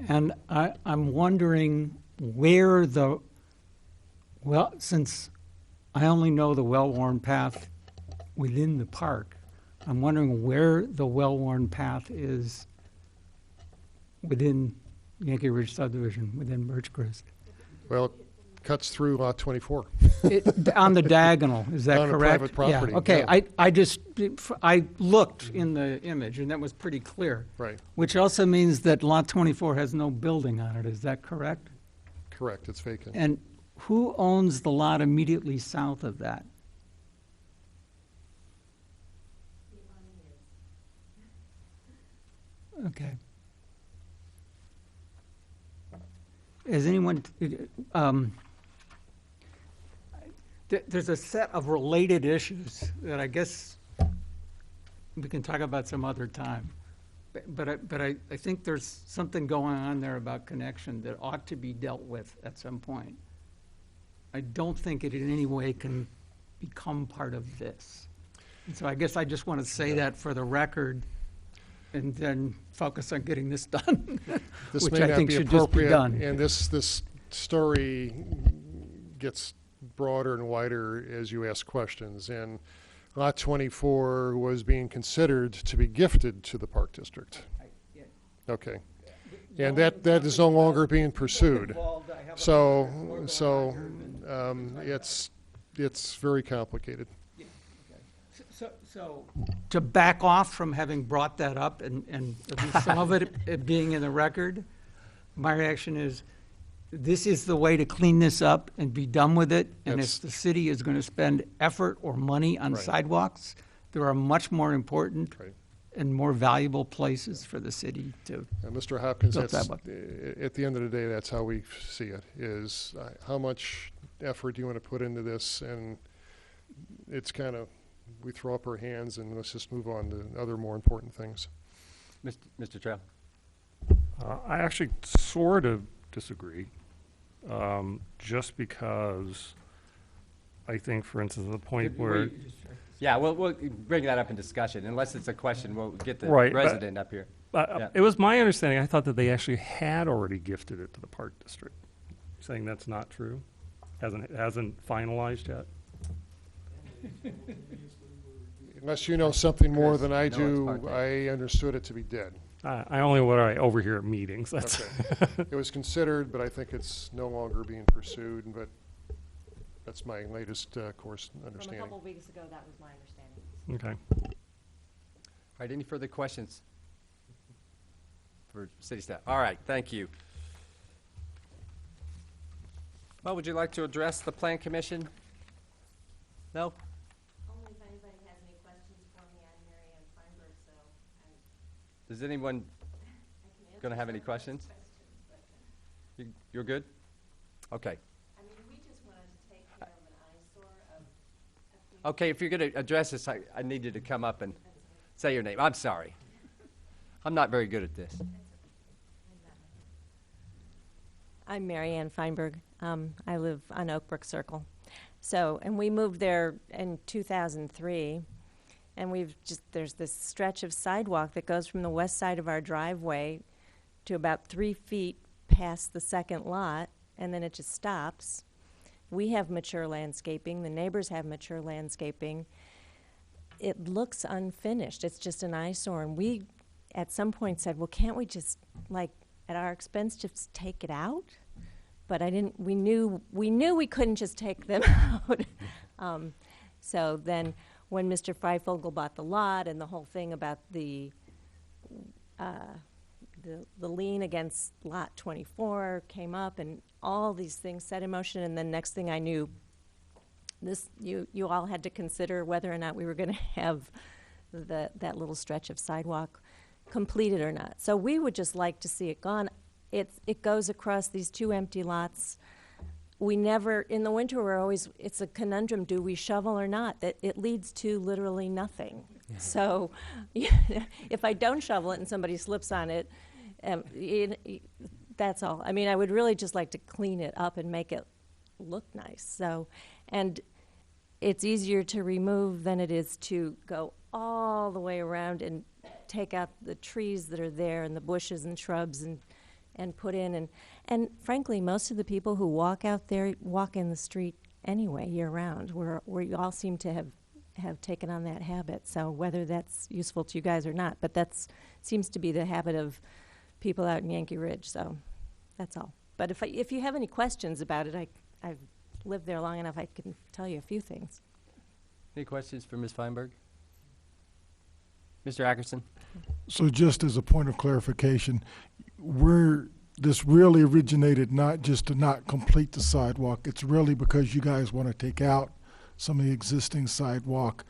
And I'm wondering where since I only know the well-worn path within the park, I'm wondering where the well-worn path is within Yankee Ridge subdivision, within Birchcrest. Well, it cuts through lot 24. On the diagonal, is that On a correct? private property, Yeah, okay, yeah. I looked in the image, and that was pretty clear. Right. Which also means that lot 24 has no building on it, is that correct? Correct, it's vacant. And who owns the lot immediately south of that? Okay. Has anyone, there's a set of related issues that I guess we can talk about some other time. But I think there's something going on there about connection that ought to be dealt with at some point. I don't think it in any way can become part of this. And so I guess I just want to say that for the record and then focus on getting this done, This which may I not think be should just be appropriate, done. and this story gets broader and wider as you ask questions. And Lot 24 was being considered to be gifted to the Park District. Okay. And that is no longer being pursued. So it's very complicated. So to back off from having brought that up and at least some of it being in the record, my reaction is, this is the way to clean this up and be done with it. And That's- if the city is going to spend effort or money on Right. sidewalks, there are much more important Right. and more valuable places for the city to. Mr. Hopkins, build that's, sidewalk. at the end of the day, that's how we see it, is how much effort do you want to put into this? And it's kind of, we throw up our hands and let's just move on to other more important things. Mr. Trail? I actually sort of disagree, just because I think, for instance, the point where. Yeah, we'll bring that up in discussion. Unless it's a question, we'll get the Right, but- resident up here. Yeah. It was my understanding, I thought that they actually had already gifted it to the Park District. Saying that's not true? Hasn't finalized yet? Unless you know something more Chris, than I no, it's do, part-time. I understood it to be dead. I only what I overhear at meetings, that's. Okay. It was considered, but I think it's no longer being pursued, but that's my latest course From a understanding. couple of weeks ago, that was my understanding. Okay. All right, any further questions for city staff? All right, thank you. Well, would you like to address the Plan Commission? No? Only if anybody has any questions for me. I'm Mary Ann Feinberg, so Is anyone going to have any questions? You're good? Okay. I mean, we just wanted to take care of an eyesore of. Okay, if you're going to address this, I need you to come up and say your name. I'm sorry. I'm not very good at this. I'm Mary Ann Feinberg. I live on Oak Brook Circle. So, and we moved there in 2003, and there's this stretch of sidewalk that goes from the west side of our driveway to about 3 feet past the second lot, and then it just stops. We have mature landscaping. The neighbors have mature landscaping. It looks unfinished. It's just an eyesore. And we, at some point, said, well, can't we just, like, at our expense, just take it out? But we knew we couldn't just take them out. So then when Mr. Freifogel bought the lot and the whole thing about the lien against Lot 24 came up, and all these things set in motion, and then next thing I knew, you all had to consider whether or not we were going to have that little stretch of sidewalk completed or not. So we would just like to see it gone. It goes across these 2 empty lots. We never, in the winter, it's a conundrum, do we shovel or not? That it leads to literally nothing. So if I don't shovel it and somebody slips on it, that's all. I mean, I would really just like to clean it up and make it look nice. So, and it's easier to remove than it is to go all the way around and take out the trees that are there and the bushes and shrubs and put in. And frankly, most of the people who walk out there walk in the street anyway year-round. We all seem to have taken on that habit. So whether that's useful to you guys or not, but that's seems to be the habit of people out in Yankee Ridge. So that's all. But if you have any questions about it, I've lived there long enough, I can tell you a few things. Any questions for Ms. Feinberg? Mr. Ackerson? So just as a point of clarification, this really originated not just to not complete the sidewalk. It's really because you guys want to take out some of the existing sidewalk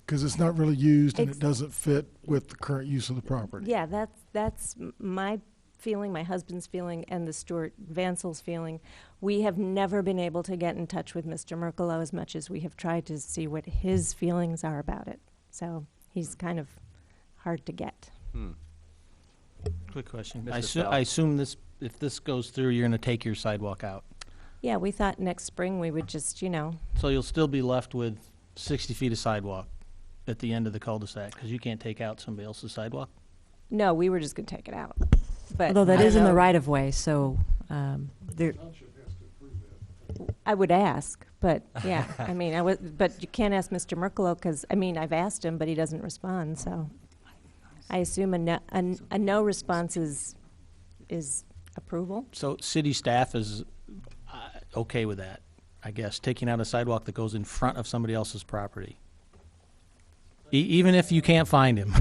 because it's not really used and it doesn't fit with the current use of the property. Yeah, that's my feeling, my husband's feeling, and the Stuart Vansel's feeling. We have never been able to get in touch with Mr. Merkelo as much as we have tried to see what his feelings are about it. So he's kind of hard to get. Quick question. Mr. Fell. I assume if this goes through, you're going to take your sidewalk out. Yeah, we thought next spring we would just, So you'll still be left with 60 feet of sidewalk at the end of the cul-de-sac, because you can't take out somebody else's sidewalk? No, we were just going to take it out. But Although that I is in the know- right of way, so there. I would ask, But, yeah, I mean, but you can't ask Mr. Merkelo, because, I mean, I've asked him, but he doesn't respond, so I assume a no response is approval? So city staff is okay with that, I guess, taking out a sidewalk that goes in front of somebody else's property. Even if you can't find him.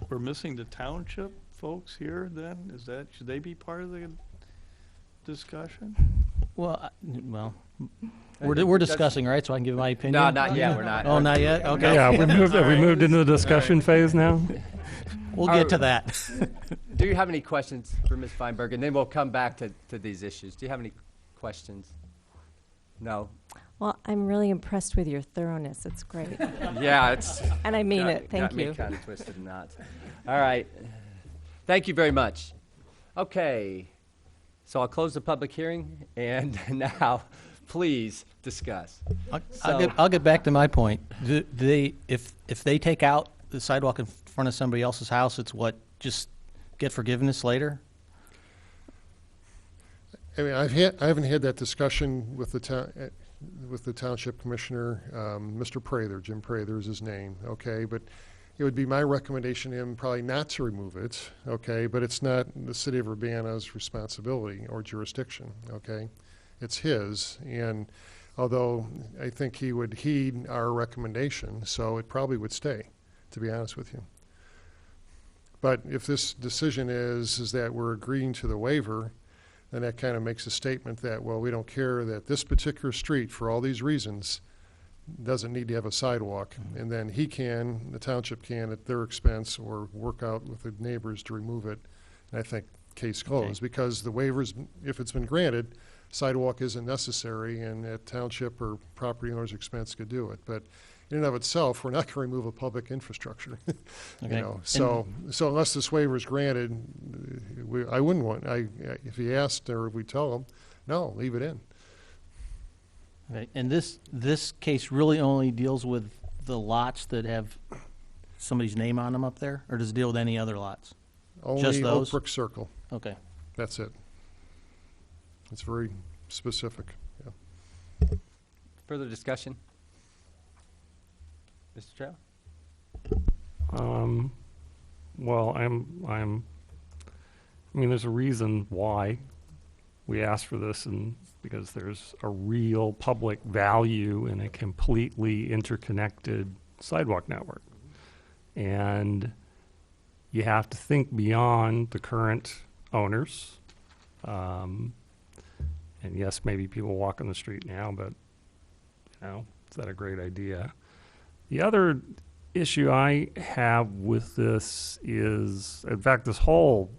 We're missing the township folks here then? Should they be part of the discussion? Well, we're discussing, right? So I can give my opinion? No, not yet, we're not. Oh, not yet? Okay. Yeah, we moved into the discussion phase now. We'll get to that. Do you have any questions for Ms. Feinberg? And then we'll come back to these issues. Do you have any questions? No? Well, I'm really impressed with your thoroughness. It's great. Yeah, it's... And I mean it. Thank you. Got me kind of twisted in knots. All right. Thank you very much. Okay. So I'll close the public hearing, and now, please discuss. I'll get back to my point. If they take out the sidewalk in front of somebody else's house, it's what, just get forgiveness later? I mean, I haven't had that discussion with the township commissioner, Mr. Prather, Jim Prather is his name, okay? But it would be my recommendation to him probably not to remove it, okay? But it's not the city of Urbana's responsibility or jurisdiction, okay? It's his, and although I think he would heed our recommendation, so it probably would stay, to be honest with you. But if this decision is that we're agreeing to the waiver, then that kind of makes a statement that, well, we don't care that this particular street, for all these reasons, doesn't need to have a sidewalk. And then the township can, at their expense, or work out with the neighbors to remove it. And I think case closed, because the waivers, if it's been granted, sidewalk isn't necessary, and at township or property owner's expense could do it. But in and of itself, we're not going to remove a public infrastructure. Okay. So unless this waiver is granted, I wouldn't want. If he asked, or if we tell him, no, leave it in. Okay. And this case really only deals with the lots that have somebody's name on them up there, or does it deal with any other lots? Only Just those? Oak Brook Circle. Okay. That's it. It's very specific. Yeah. Further discussion? Mr. Trail? Well, I mean, there's a reason why we asked for this, and because there's a real public value in a completely interconnected sidewalk network. And you have to think beyond the current owners. And yes, maybe people walk on the street now, but, is that a great idea? The other issue I have with this is, in fact, this whole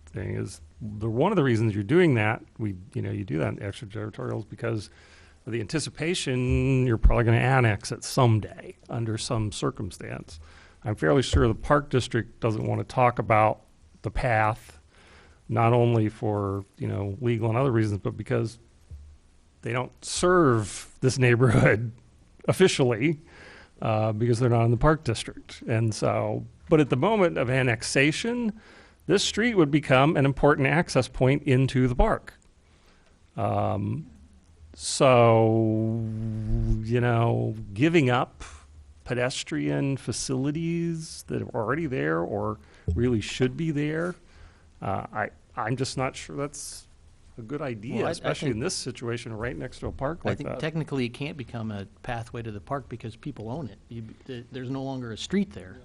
thing is one of the reasons you're doing that. You do that in extraterritorials because of the anticipation you're probably going to annex it someday under some circumstance. I'm fairly sure the Park District doesn't want to talk about the path, not only for legal and other reasons, but because they don't serve this neighborhood officially. Because they're not in the Park District. And so, but at the moment of annexation, this street would become an important access point into the park. So, giving up pedestrian facilities that are already there or really should be there, I'm just not sure that's a good idea, Well, I especially think- in this situation right next to a park I like think that. technically it can't become a pathway to the park because people own it. There's no longer a street there.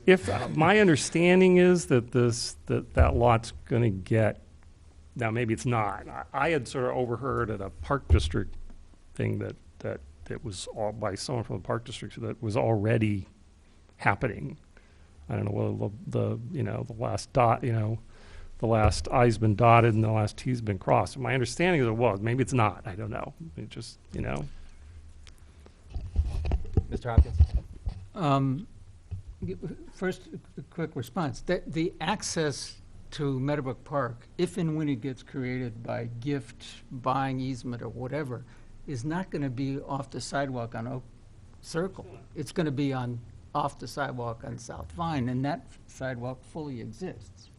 If my understanding is that that lot's going to get, now maybe it's not. I had sort of overheard at a Park District thing that it was all by someone from the Park District that was already happening. I don't know whether the last dot, the last I's been dotted and the last T's been crossed. My understanding is it was. Maybe it's not. I don't know. It just, Mr. Hopkins? First, a quick response. The access to Meadowbrook Park, if and when it gets created by gift, buying easement, or whatever, is not going to be off the sidewalk on Oak Circle. It's going to be off the sidewalk on South Vine, and that sidewalk fully exists.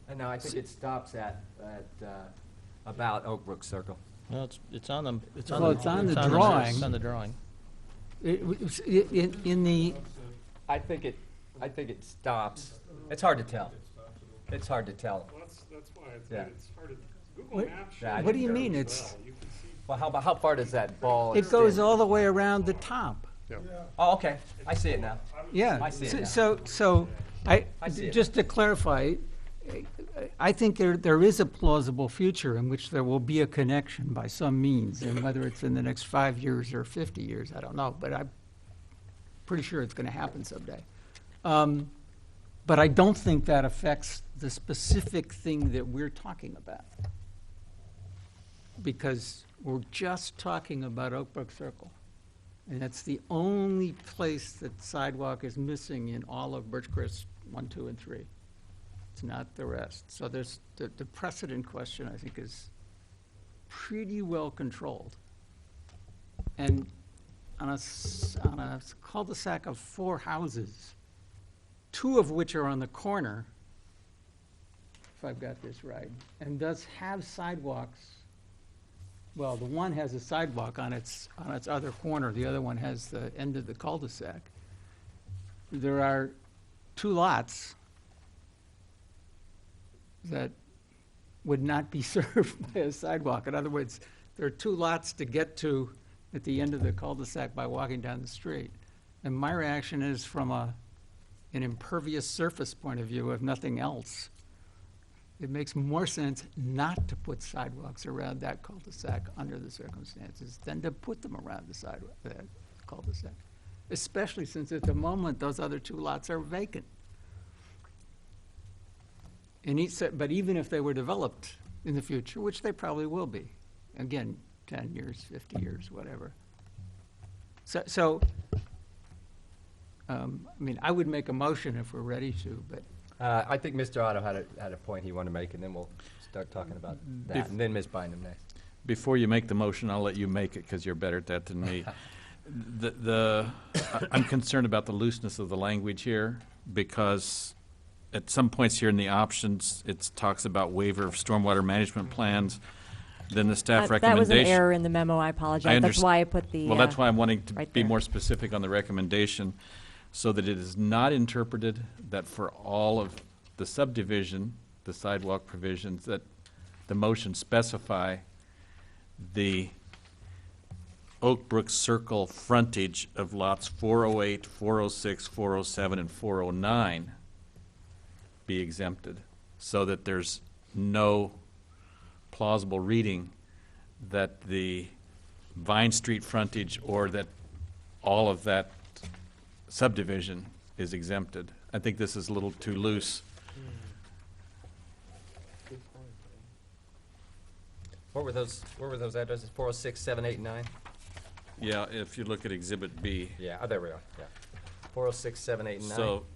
Yeah. So, I mean, I would, but you can't ask Mr. Merkelo, because, I mean, I've asked him, but he doesn't respond, so I assume a no response is approval. No, I think it stops at about Oak Brook Circle. No, it's on the, it's on Well, the. it's on the It's drawing. on the drawing. In the, I think it stops. It's hard to tell. It's hard to tell. That's why Yeah. it's hard to, Google What- Maps Yeah, I shows what do it you very mean? well. It's, You can see Well, how far does that ball it extend? goes all the way around the top. Oh, okay. I see it now. Yeah. I see it So- now. So, I see it. just to clarify, I think there is a plausible future in which there will be a connection by some means, and whether it's in the next 5 years or 50 years, I don't know, but I'm pretty sure it's going to happen someday. But I don't think that affects the specific thing that we're talking about, because we're just talking about Oak Brook Circle. And that's the only place that sidewalk is missing in all of Birchcrest 1, 2, and 3. It's not the rest. So there's, the precedent question, I think, is pretty well controlled. And on a cul-de-sac of 4 houses, 2 of which are on the corner, if I've got this right, and does have sidewalks. Well, the one has a sidewalk on its other corner, the other one has the end of the cul-de-sac. There are 2 lots that would not be served by a sidewalk. In other words, there are 2 lots to get to at the end of the cul-de-sac by walking down the street. And my reaction is, from an impervious surface point of view, if nothing else, it makes more sense not to put sidewalks around that cul-de-sac under the circumstances than to put them around the sidewalk, the cul-de-sac. Especially since at the moment, those other 2 lots are vacant. And but even if they were developed in the future, which they probably will be, again, 10 years, 50 years, whatever. I mean, I would make a motion if we're ready to, but I think Mr. Otto had a point he wanted to make, and then we'll start talking about that, and then Ms. Bynum next. Before you make the motion, I'll let you make it because you're better at that than me. I'm concerned about the looseness of the language here, because at some points here in the options, it talks about waiver of stormwater management plans. Then the staff That was recommendation. an error in the memo, I apologize. That's why I put the, Well, that's why I'm wanting to right be there. more specific on the recommendation, so that it is not interpreted that for all of the subdivision, the sidewalk provisions, that the motion specify the Oak Brook Circle frontage of lots 408, 406, 407, and 409 be exempted, so that there's no plausible reading that the Vine Street frontage or that all of that subdivision is exempted. I think this is a little too loose. What were those addresses? 406, 7, 8, and 9? Yeah, if you look at Exhibit B. Yeah, oh, there we are, yeah. 406, 7, 8, and 9. So,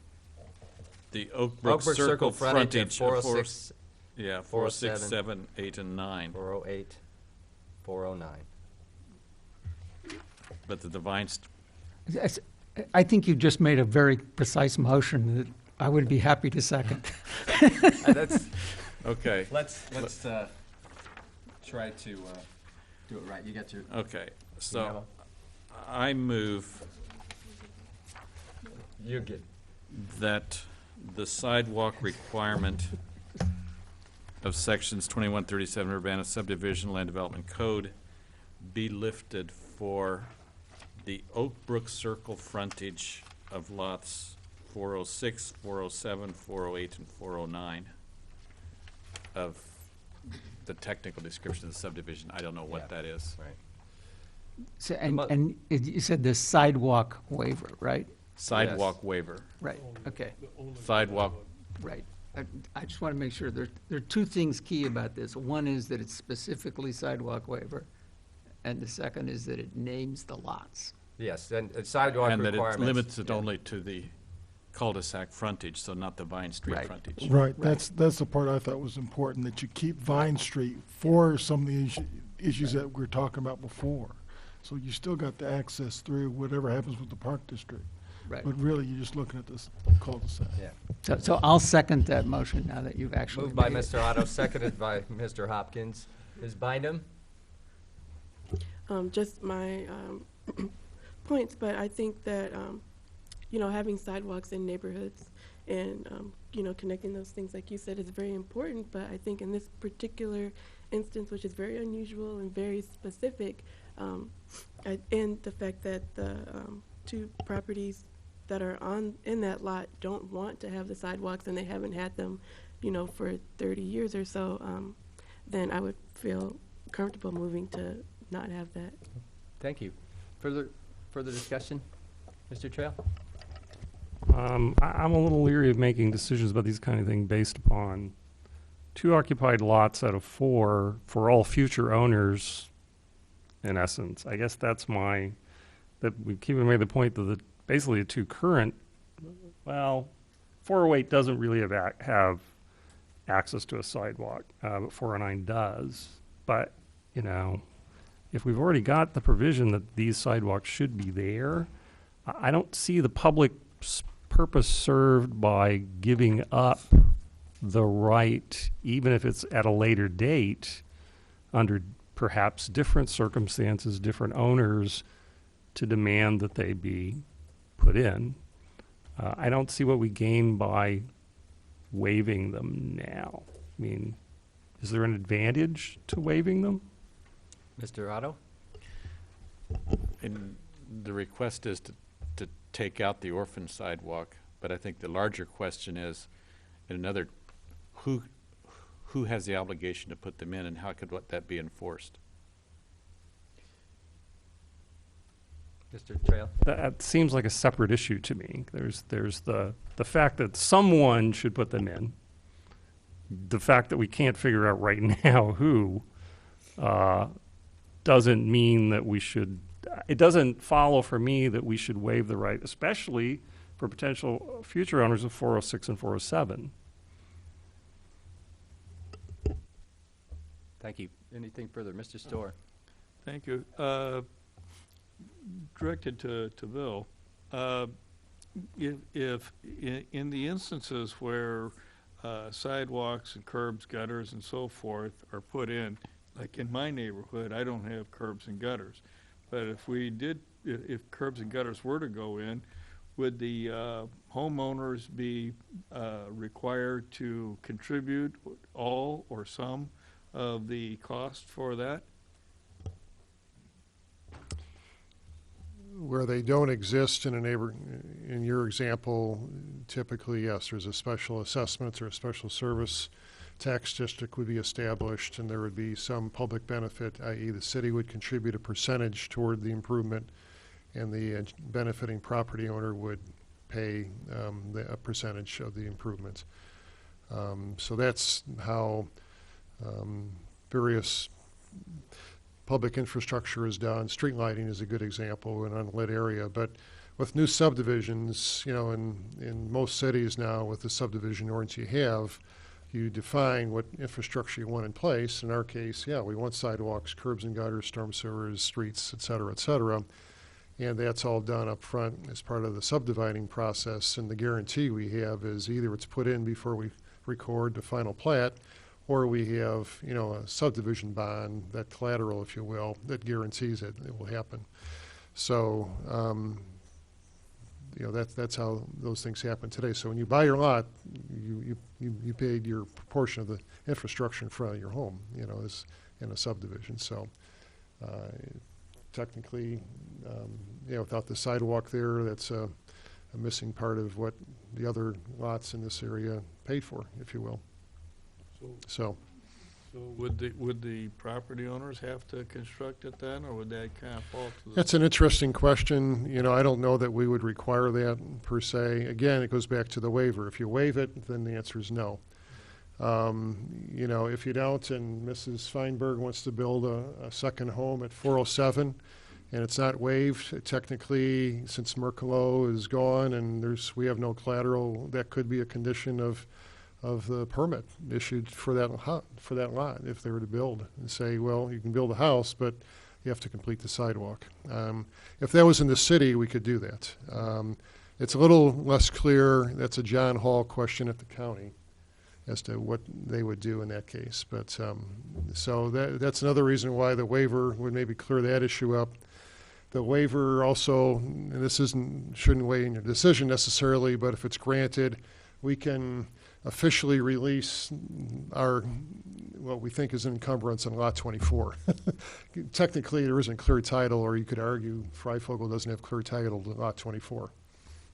the Oak Brook Circle frontage of 406, 406, 7, 8, and 9. 408, 409. But the Vine, I think you just made a very precise motion that I would be happy to second. That's, okay. let's try to do it right. You got your. Okay, so I move You're good. that the sidewalk requirement of sections 2137 Urbana Subdivision Land Development Code be lifted for the Oak Brook Circle frontage of lots 406, 407, 408, and 409 of the technical description of the subdivision. I don't know what that is. Right. So, and you said the sidewalk waiver, right? Sidewalk waiver. Right, okay, Sidewalk, right. I just want to make sure, there are 2 things key about this. One is that it's specifically sidewalk waiver, and the second is that it names the lots. Yes, and sidewalk and that it requirements. limits it only to the cul-de-sac frontage, so not the Vine Street Right. frontage. Right, that's the part I thought was important, that you keep Vine Street for some of the issues that we were talking about before. So you still got the access through whatever happens with the Park District. Right. But really, you're just looking at this cul-de-sac. Yeah. So I'll second that motion now that you've actually Moved by made it. Mr. Otto, seconded by Mr. Hopkins. Ms. Bynum? Just my points, but I think that having sidewalks in neighborhoods and connecting those things, like you said, is very important. But I think in this particular instance, which is very unusual and very specific, and the fact that the two properties that are in that lot don't want to have the sidewalks and they haven't had them, for 30 years or so, then I would feel comfortable moving to not have that. Thank you. Further discussion? Mr. Trail? I'm a little leery of making decisions about these kind of things based upon 2 occupied lots out of 4 for all future owners, in essence. I guess that we keep made the point that basically the 2 current, 408 doesn't really have access to a sidewalk, but 409 does. But, if we've already got the provision that these sidewalks should be there, I don't see the public purpose served by giving up the right, even if it's at a later date, under perhaps different circumstances, different owners, to demand that they be put in. I don't see what we gain by waiving them now. I mean, is there an advantage to waiving them? Mr. Otto? And the request is to take out the orphan sidewalk, but I think the larger question is, who has the obligation to put them in, and how could that be enforced? Mr. Trail? That seems like a separate issue to me. There's the fact that someone should put them in. The fact that we can't figure out right now who doesn't mean that we should. It doesn't follow for me that we should waive the right, especially for potential future owners of 406 and 407. Thank you. Anything further? Mr. Storr? Thank you. Directed to Bill, if in the instances where sidewalks and curbs, gutters, and so forth are put in, like in my neighborhood, I don't have curbs and gutters, but if curbs and gutters were to go in, would the homeowners be required to contribute all or some of the cost for that? Where they don't exist in in your example, typically, yes, there's a special assessment or a special service tax district would be established, and there would be some public benefit, i.e. the city would contribute a percentage toward the improvement, and the benefiting property owner would pay a percentage of the improvements. So that's how various public infrastructure is done. Street lighting is a good example in an unlit area, but with new subdivisions, in most cities now, with the subdivision ordinance you have, you define what infrastructure you want in place. In our case, we want sidewalks, curbs and gutters, storm sewers, streets, et cetera, and that's all done up front as part of the subdividing process. And the guarantee we have is either it's put in before we record the final plat, or we have, a subdivision bond, that collateral, if you will, that guarantees it will happen. So, that's how those things happen today. So when you buy your lot, you paid your proportion of the infrastructure in front of your home, as in a subdivision. So technically, without the sidewalk there, that's a missing part of what the other lots in this area paid for, if you will. So would the property owners have to construct it then, or would that kind of fall to the... That's an interesting question. I don't know that we would require that per se. Again, it goes back to the waiver. If you waive it, then the answer is no. If you don't, and Mrs. Feinberg wants to build a second home at 407, and it's not waived, technically, since Merkelo is gone and we have no collateral, that could be a condition of the permit issued for that lot if they were to build, and say, well, you can build a house, but you have to complete the sidewalk. If that was in the city, we could do that. It's a little less clear. That's a John Hall question at the county as to what they would do in that case. But so that's another reason why the waiver would maybe clear that issue up. The waiver also, and this shouldn't weigh in your decision necessarily, but if it's granted, we can officially release our, what we think is an encumbrance on Lot 24. Technically, there isn't clear title, or you could argue Freifogel doesn't have clear title to Lot 24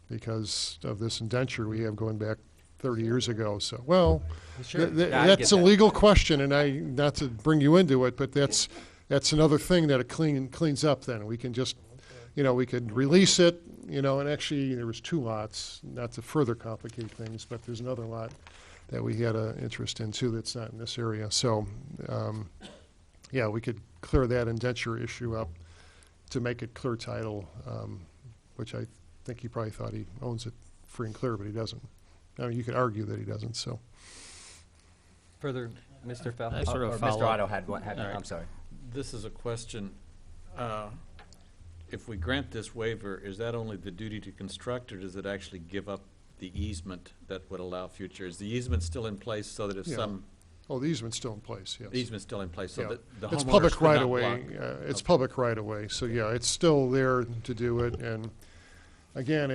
because of this indenture we have going back 30 years ago. So, well, Sure. that's a legal question, and not to bring you into it, but that's another thing that it cleans up then. We can just, we could release it, and actually there was 2 lots, not to further complicate things, but there's another lot that we had an interest in too that's not in this area. So, we could clear that indenture issue up to make it clear title, which I think he probably thought he owns it free and clear, but he doesn't. I mean, you could argue that he doesn't, so. Further, Mr. Fell? I sort of or follow Mr. up. Otto had one. All right. I'm sorry. This is a question. If we grant this waiver, is that only the duty to construct, or does it actually give up the easement that would allow future? Is the easement still in place so that if Yeah. some Oh, the easement's still in place, yes. easement's still in place, so Yeah. that the It's homeowners public could right not of way. block? It's public right of way, so yeah, it's still there to do it. And again,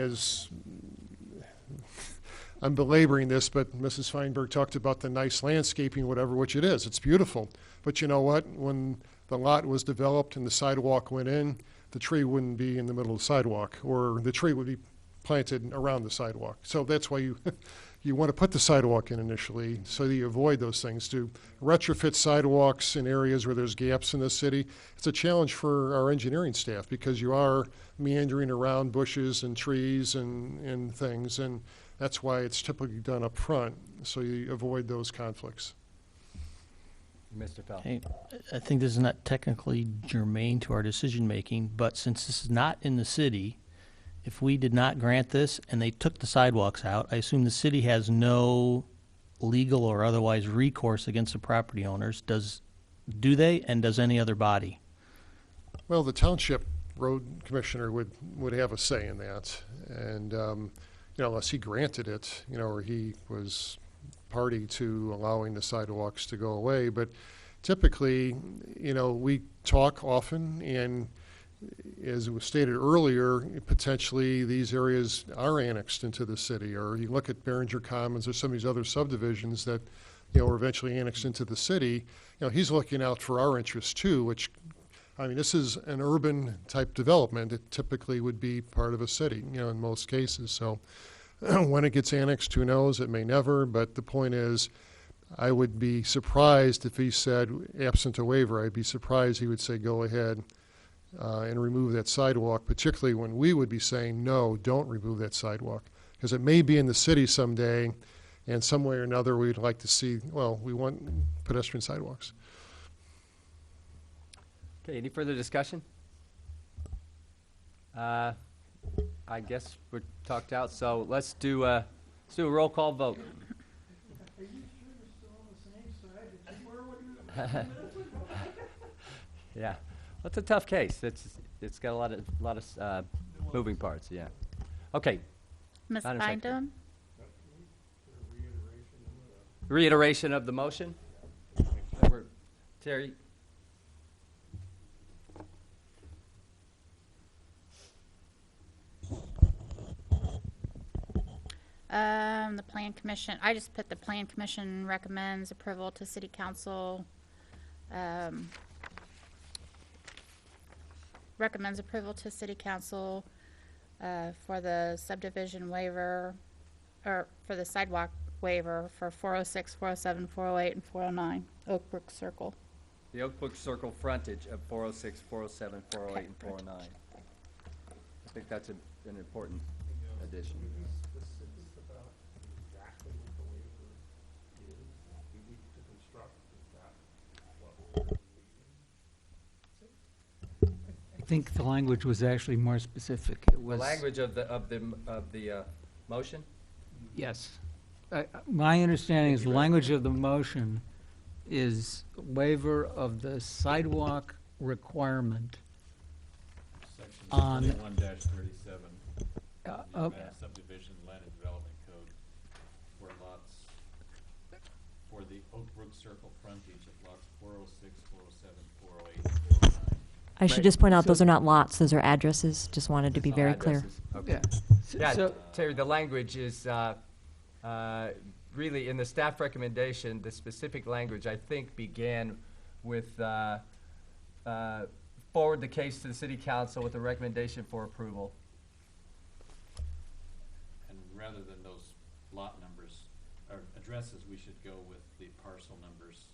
I'm belaboring this, but Mrs. Feinberg talked about the nice landscaping, whatever, which it is. It's beautiful. But you know what? When the lot was developed and the sidewalk went in, the tree wouldn't be in the middle of the sidewalk, or the tree would be planted around the sidewalk. So that's why you you want to put the sidewalk in initially so that you avoid those things. To retrofit sidewalks in areas where there's gaps in the city, it's a challenge for our engineering staff because you are meandering around bushes and trees and things, and that's why it's typically done up front, so you avoid those conflicts. Mr. Fell? Hey, I think this is not technically germane to our decision-making, but since this is not in the city, if we did not grant this and they took the sidewalks out, I assume the city has no legal or otherwise recourse against the property owners. Do they, and does any other body? Well, the township road commissioner would have a say in that, and unless he granted it, or he was party to allowing the sidewalks to go away. But typically, we talk often, and as was stated earlier, potentially these areas are annexed into the city, or you look at Behringer Commons or some of these other subdivisions that, were eventually annexed into the city. He's looking out for our interests too, which, I mean, this is an urban type development. It typically would be part of a city, in most cases. So when it gets annexed, who knows? It may never, but the point is, I would be surprised if he said, absent a waiver, I'd be surprised he would say, go ahead and remove that sidewalk, particularly when we would be saying, no, don't remove that sidewalk. Because it may be in the city someday, and some way or another we'd like to see, well, we want pedestrian sidewalks. Okay, any further discussion? I guess we're talked out, so let's do a roll call vote. Are you sure you're still on the same side that you were when you were 10 minutes ago? Yeah, that's a tough case. It's got a lot of moving parts. Yeah. Okay. Ms. Madam Secretary. Bynum? Reiteration of the motion. Terry. The Plan Commission, I just put the Plan Commission recommends approval to City Council. Recommends approval to City Council for the subdivision waiver, or for the sidewalk waiver for 406, 407, 408, and 409 Oak Brook Circle. The Oak Brook Circle frontage of 406, 407, 408, and 409. I think that's an important addition. I think the language was actually more specific. It The was language of the motion? Yes. My understanding is the language of the motion is waiver of the sidewalk requirement on, 21-37. Mass subdivision land and development code for lots, for the Oak Brook Circle frontage of lots 406, 407, 408, 409. I should just point out, those are not lots, those are addresses. Just wanted to be very clear. Okay. Yeah, Terry, the language is really in the staff recommendation, the specific language, I think, began with forward the case to the city council with a recommendation for approval. And rather than those lot numbers or addresses, we should go with the parcel numbers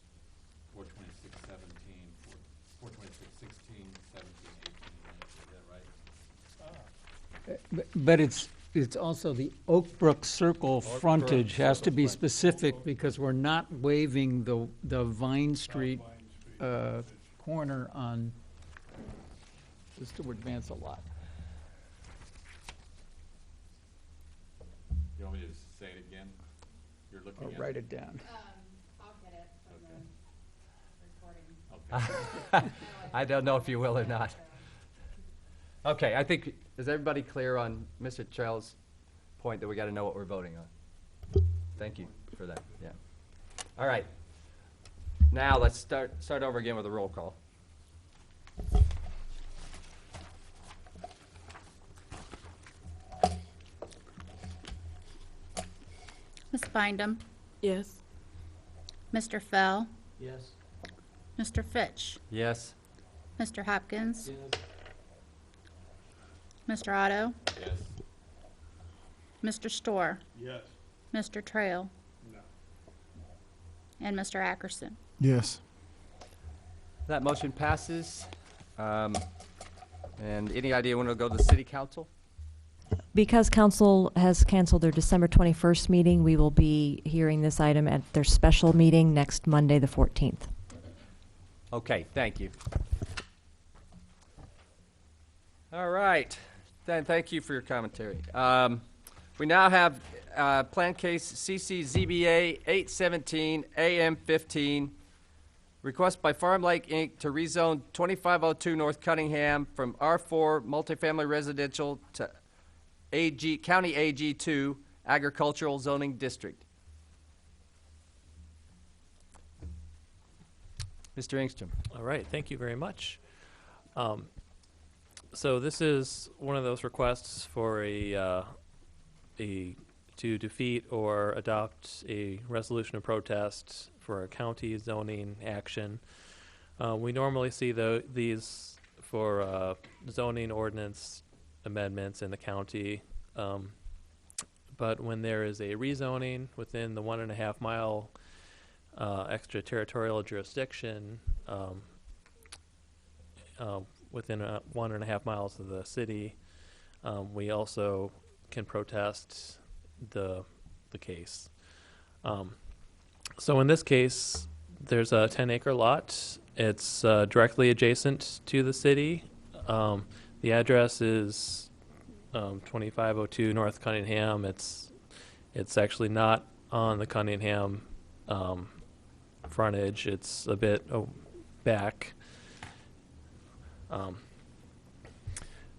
426, 17, 426, 16, 17, 18, is that right? But it's also the Oak Brook Circle frontage has to be specific because we're not waiving the Vine Street corner on, just to advance a lot. You want me to say it again? You're looking Or at write it down. I'll get it from the recording. I don't know if you will or not. Okay, I think, is everybody clear on Mr. Terrell's point that we got to know what we're voting on? Thank you for that, yeah. All right. Now, let's start over again with a roll call. Ms. Bindum? Yes. Mr. Fell? Yes. Mr. Fitch? Yes. Mr. Hopkins? Mr. Otto? Yes. Mr. Storr? Yes. Mr. Trail? No. And Mr. Ackerson? Yes. That motion passes. And any idea when it'll go to the city council? Because council has canceled their December 21st meeting, we will be hearing this item at their special meeting next Monday, the 14th. Okay, thank you. All right, then thank you for your commentary. We now have plan case CCZBA 817 AM 15, request by Farm Lake Inc. to rezone 2502 North Cunningham from R4 multifamily residential to County AG2 agricultural zoning district. Mr. Engstrom. All right, thank you very much. So this is one of those requests for to defeat or adopt a resolution of protest for a county zoning action. We normally see these for zoning ordinance amendments in the county, but when there is a rezoning within the 1.5 mile extraterritorial jurisdiction within 1.5 miles of the city, we also can protest the case. So in this case, there's a 10-acre lot. It's directly adjacent to the city. The address is 2502 North Cunningham. It's actually not on the Cunningham frontage. It's a bit back.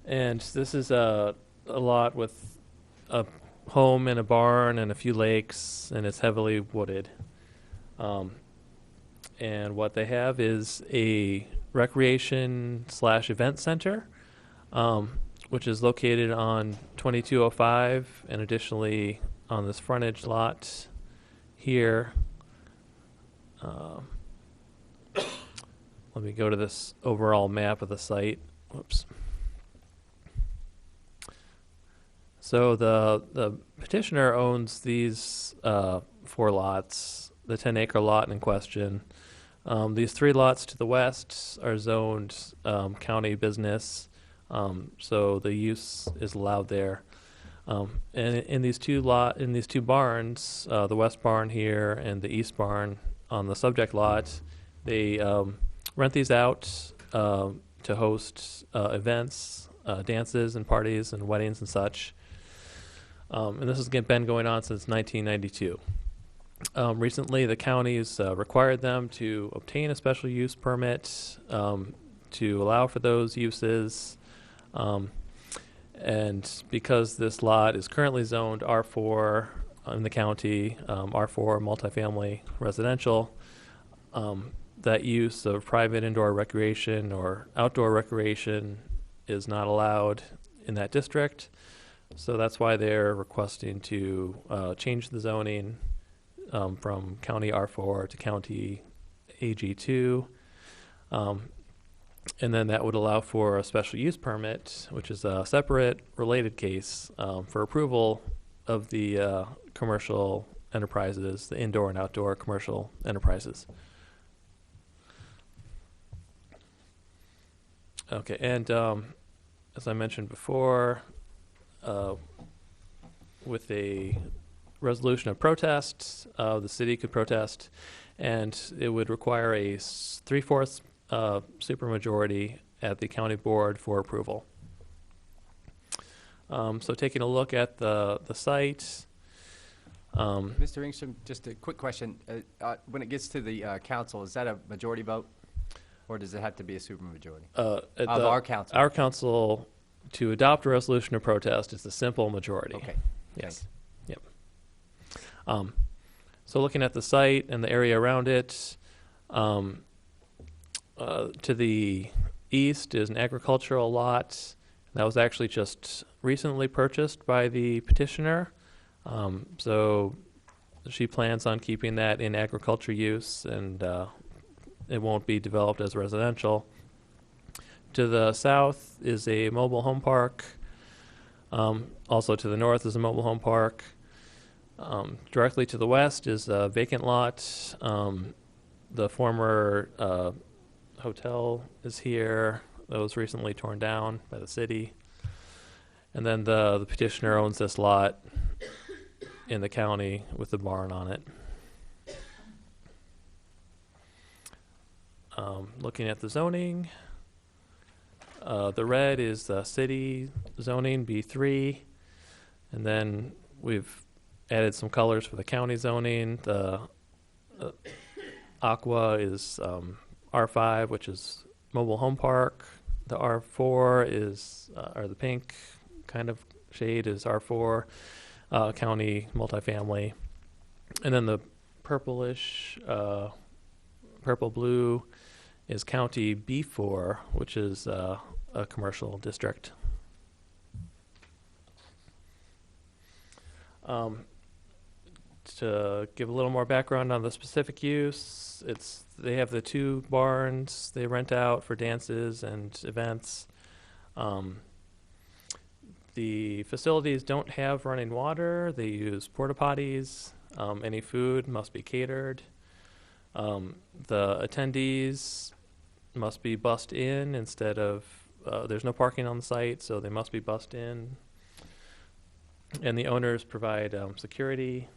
And this is a lot with a home and a barn and a few lakes, and it's heavily wooded. And what they have is a recreation/event center, which is located on 2205, and additionally on this frontage lot here. Let me go to this overall map of the site. Whoops. So the petitioner owns these 4 lots, the 10-acre lot in question. These 3 lots to the west are zoned county business, so the use is allowed there. And in these two barns, the west barn here and the east barn on the subject lot, they rent these out to host events, dances and parties and weddings and such. And this has been going on since 1992. Recently, the counties required them to obtain a special use permit to allow for those uses. And because this lot is currently zoned R4 in the county, R4 multifamily residential, that use of private indoor recreation or outdoor recreation is not allowed in that district. So that's why they're requesting to change the zoning from county R4 to county AG2. And then that would allow for a special use permit, which is a separate related case for approval of the commercial enterprises, the indoor and outdoor commercial enterprises. Okay, and as I mentioned before, with a resolution of protest, the city could protest, and it would require a 3/4 supermajority at the county board for approval. So taking a look at the site. Mr. Ingstrom, just a quick question. When it gets to the council, is that a majority vote? Or does it have to be a supermajority? Of our council? Our council, to adopt a resolution of protest, is a simple majority. Okay. Yes. Yep. So looking at the site and the area around it, to the east is an agricultural lot. That was actually just recently purchased by the petitioner. So she plans on keeping that in agriculture use, and it won't be developed as residential. To the south is a mobile home park. Also to the north is a mobile home park. Directly to the west is a vacant lot. The former hotel is here. That was recently torn down by the city. And then the petitioner owns this lot in the county with the barn on it. Looking at the zoning, the red is the city zoning, B3, and then we've added some colors for the county zoning. The aqua is R5, which is mobile home park. The R4 is, or the pink kind of shade is R4, county multifamily. And then the purplish, purple blue is county B4, which is a commercial district. To give a little more background on the specific use, they have the 2 barns they rent out for dances and events. The facilities don't have running water. They use porta potties. Any food must be catered. The attendees must be bussed in instead of, there's no parking on the site, so they must be bussed in. And the owners provide security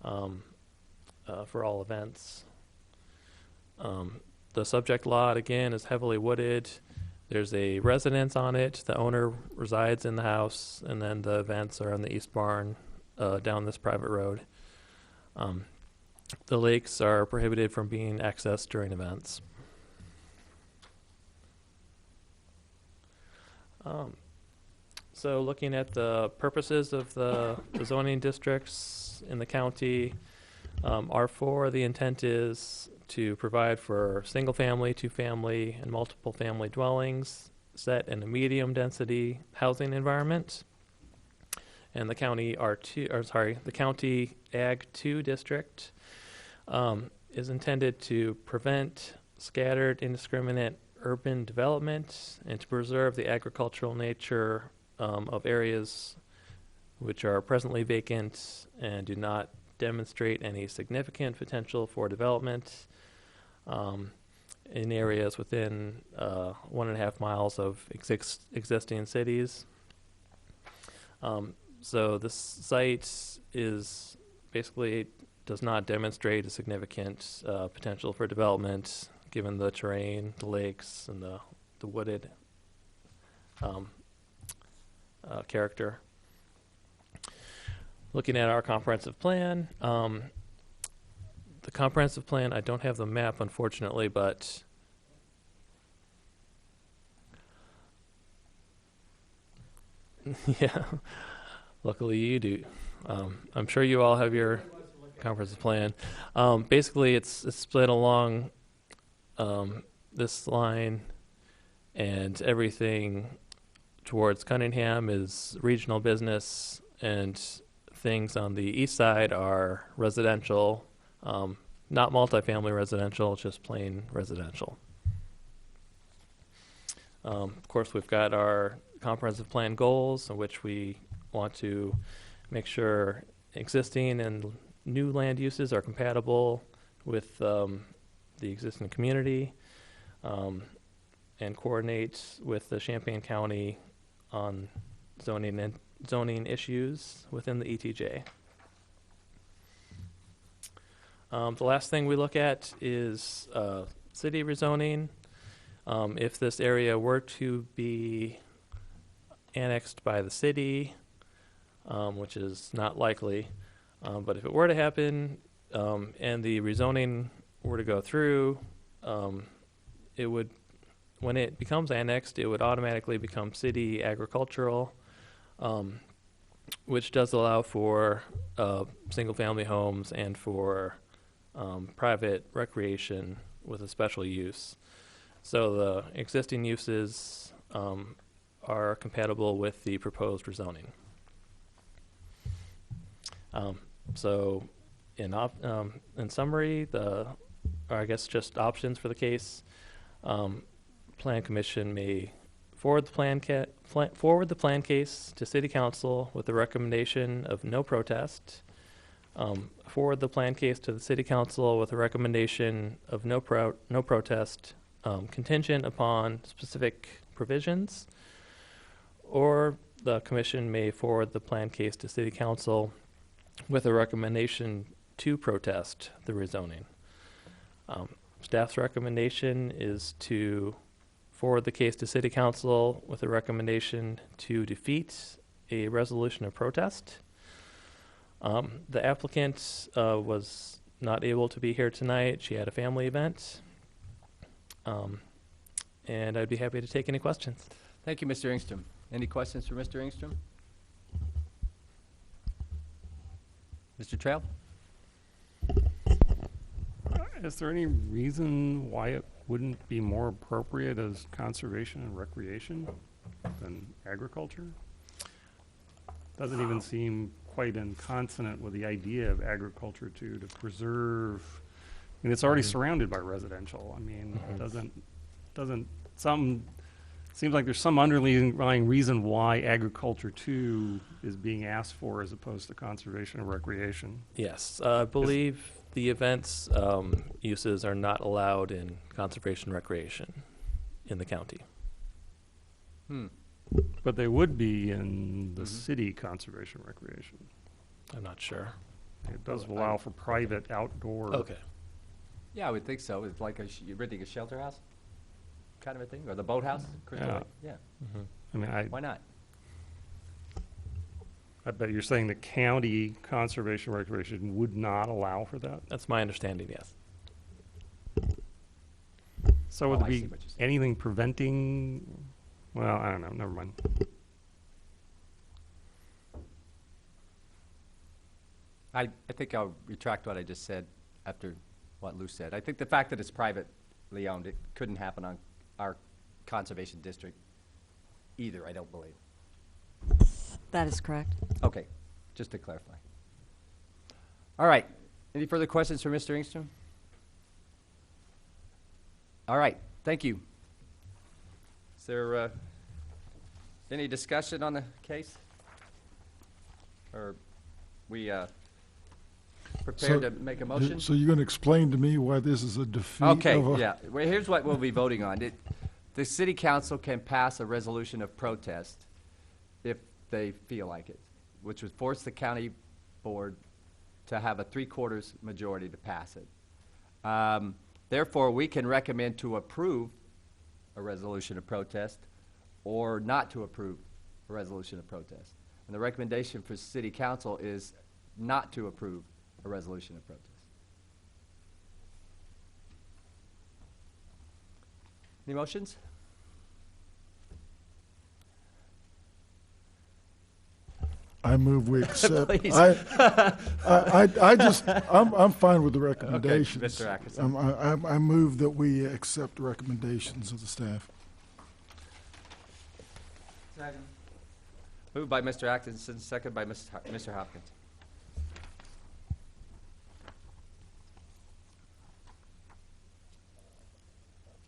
for all events. The subject lot, again, is heavily wooded. There's a residence on it. The owner resides in the house, and then the events are on the east barn down this private road. The lakes are prohibited from being accessed during events. So looking at the purposes of the zoning districts in the county, R4, the intent is to provide for single-family, two-family, and multiple family dwellings set in a medium-density housing environment. And the county the county Ag 2 district is intended to prevent scattered, indiscriminate urban development and to preserve the agricultural nature of areas which are presently vacant and do not demonstrate any significant potential for development in areas within 1.5 miles of existing cities. So this site is basically does not demonstrate a significant potential for development given the terrain, the lakes, and the wooded character. Looking at our comprehensive plan, the comprehensive plan, I don't have the map unfortunately, but Yeah, luckily you do. I'm sure you all have your comprehensive plan. Basically, it's split along this line, and everything towards Cunningham is regional business, and things on the east side are residential, not multifamily residential, just plain residential. Of course, we've got our comprehensive plan goals, in which we want to make sure existing and new land uses are compatible with the existing community, and coordinate with the Champaign County on zoning issues within the ETJ. The last thing we look at is city rezoning. If this area were to be annexed by the city, which is not likely, but if it were to happen, and the rezoning were to go through, it would, when it becomes annexed, it would automatically become city agricultural, which does allow for single-family homes and for private recreation with a special use. So the existing uses are compatible with the proposed rezoning. So in summary, or I guess just options for the case, Plan Commission may forward the plan case to City Council with a recommendation of no protest. Forward the plan case to the City Council with a recommendation of no protest, contingent upon specific provisions. Or the Commission may forward the plan case to City Council with a recommendation to protest the rezoning. Staff's recommendation is to forward the case to City Council with a recommendation to defeat a resolution of protest. The applicant was not able to be here tonight. She had a family event. And I'd be happy to take any questions. Thank you, Mr. Engstrom. Any questions for Mr. Engstrom? Mr. Trail? Is there any reason why it wouldn't be more appropriate as conservation and recreation than agriculture? Doesn't even seem quite in consonant with the idea of agriculture to preserve. I mean, it's already surrounded by residential. I mean, seems like there's some underlying reason why agriculture too is being asked for as opposed to conservation and recreation. Yes, I believe the events uses are not allowed in conservation recreation in the county. But they would be in the city conservation recreation. I'm not sure. It does allow for private outdoor. Okay. Yeah, I would think so. It's like you're renting a shelter house kind of a thing, or the boathouse? Crystal Lake? Yeah. I mean, Why not? I bet you're saying the county conservation recreation would not allow for that? That's my understanding, yes. So would there be anything preventing, well, I don't know, never mind. I think I'll retract what I just said after what Lou said. I think the fact that it's privately owned, it couldn't happen on our conservation district either, I don't believe. That is correct. Okay, just to clarify. All right, any further questions for Mr. Engstrom? All right, thank you. Is there any discussion on the case? Or we prepared to make a motion? So you're going to explain to me why this is a defeat Okay, of a... yeah. Well, here's what we'll be voting on. The city council can pass a resolution of protest if they feel like it, which would force the county board to have a 3/4 majority to pass it. Therefore, we can recommend to approve a resolution of protest or not to approve a resolution of protest. And the recommendation for city council is not to approve a resolution of protest. Any motions? I move we accept. Please. I'm fine with the recommendations. Mr. Atkinson. I move that we accept the recommendations of the staff. Moved by Mr. Atkinson, second by Mr. Hopkins.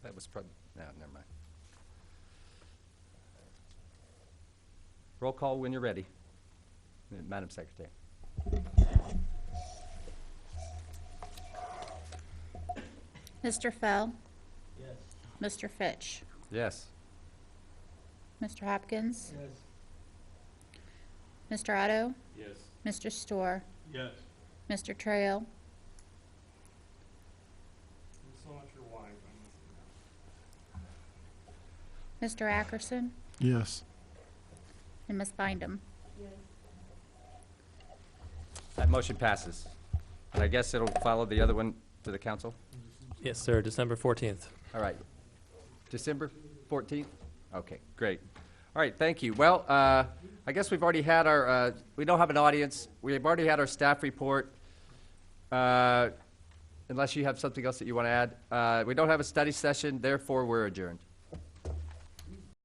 That was no, never mind. Roll call when you're ready, Madam Secretary. Mr. Fell? Yes. Mr. Fitch? Yes. Mr. Hopkins? Mr. Otto? Yes. Mr. Storr? Yes. Mr. Trail? Mr. Ackerson? Yes. And Ms. Bindum? That motion passes. And I guess it'll follow the other one to the council? Yes, sir, December 14th. All right. December 14th? Okay, great. All right, thank you. Well, I guess we've already had our, we don't have an audience. We've already had our staff report. Unless you have something else that you want to add. We don't have a study session, therefore we're adjourned.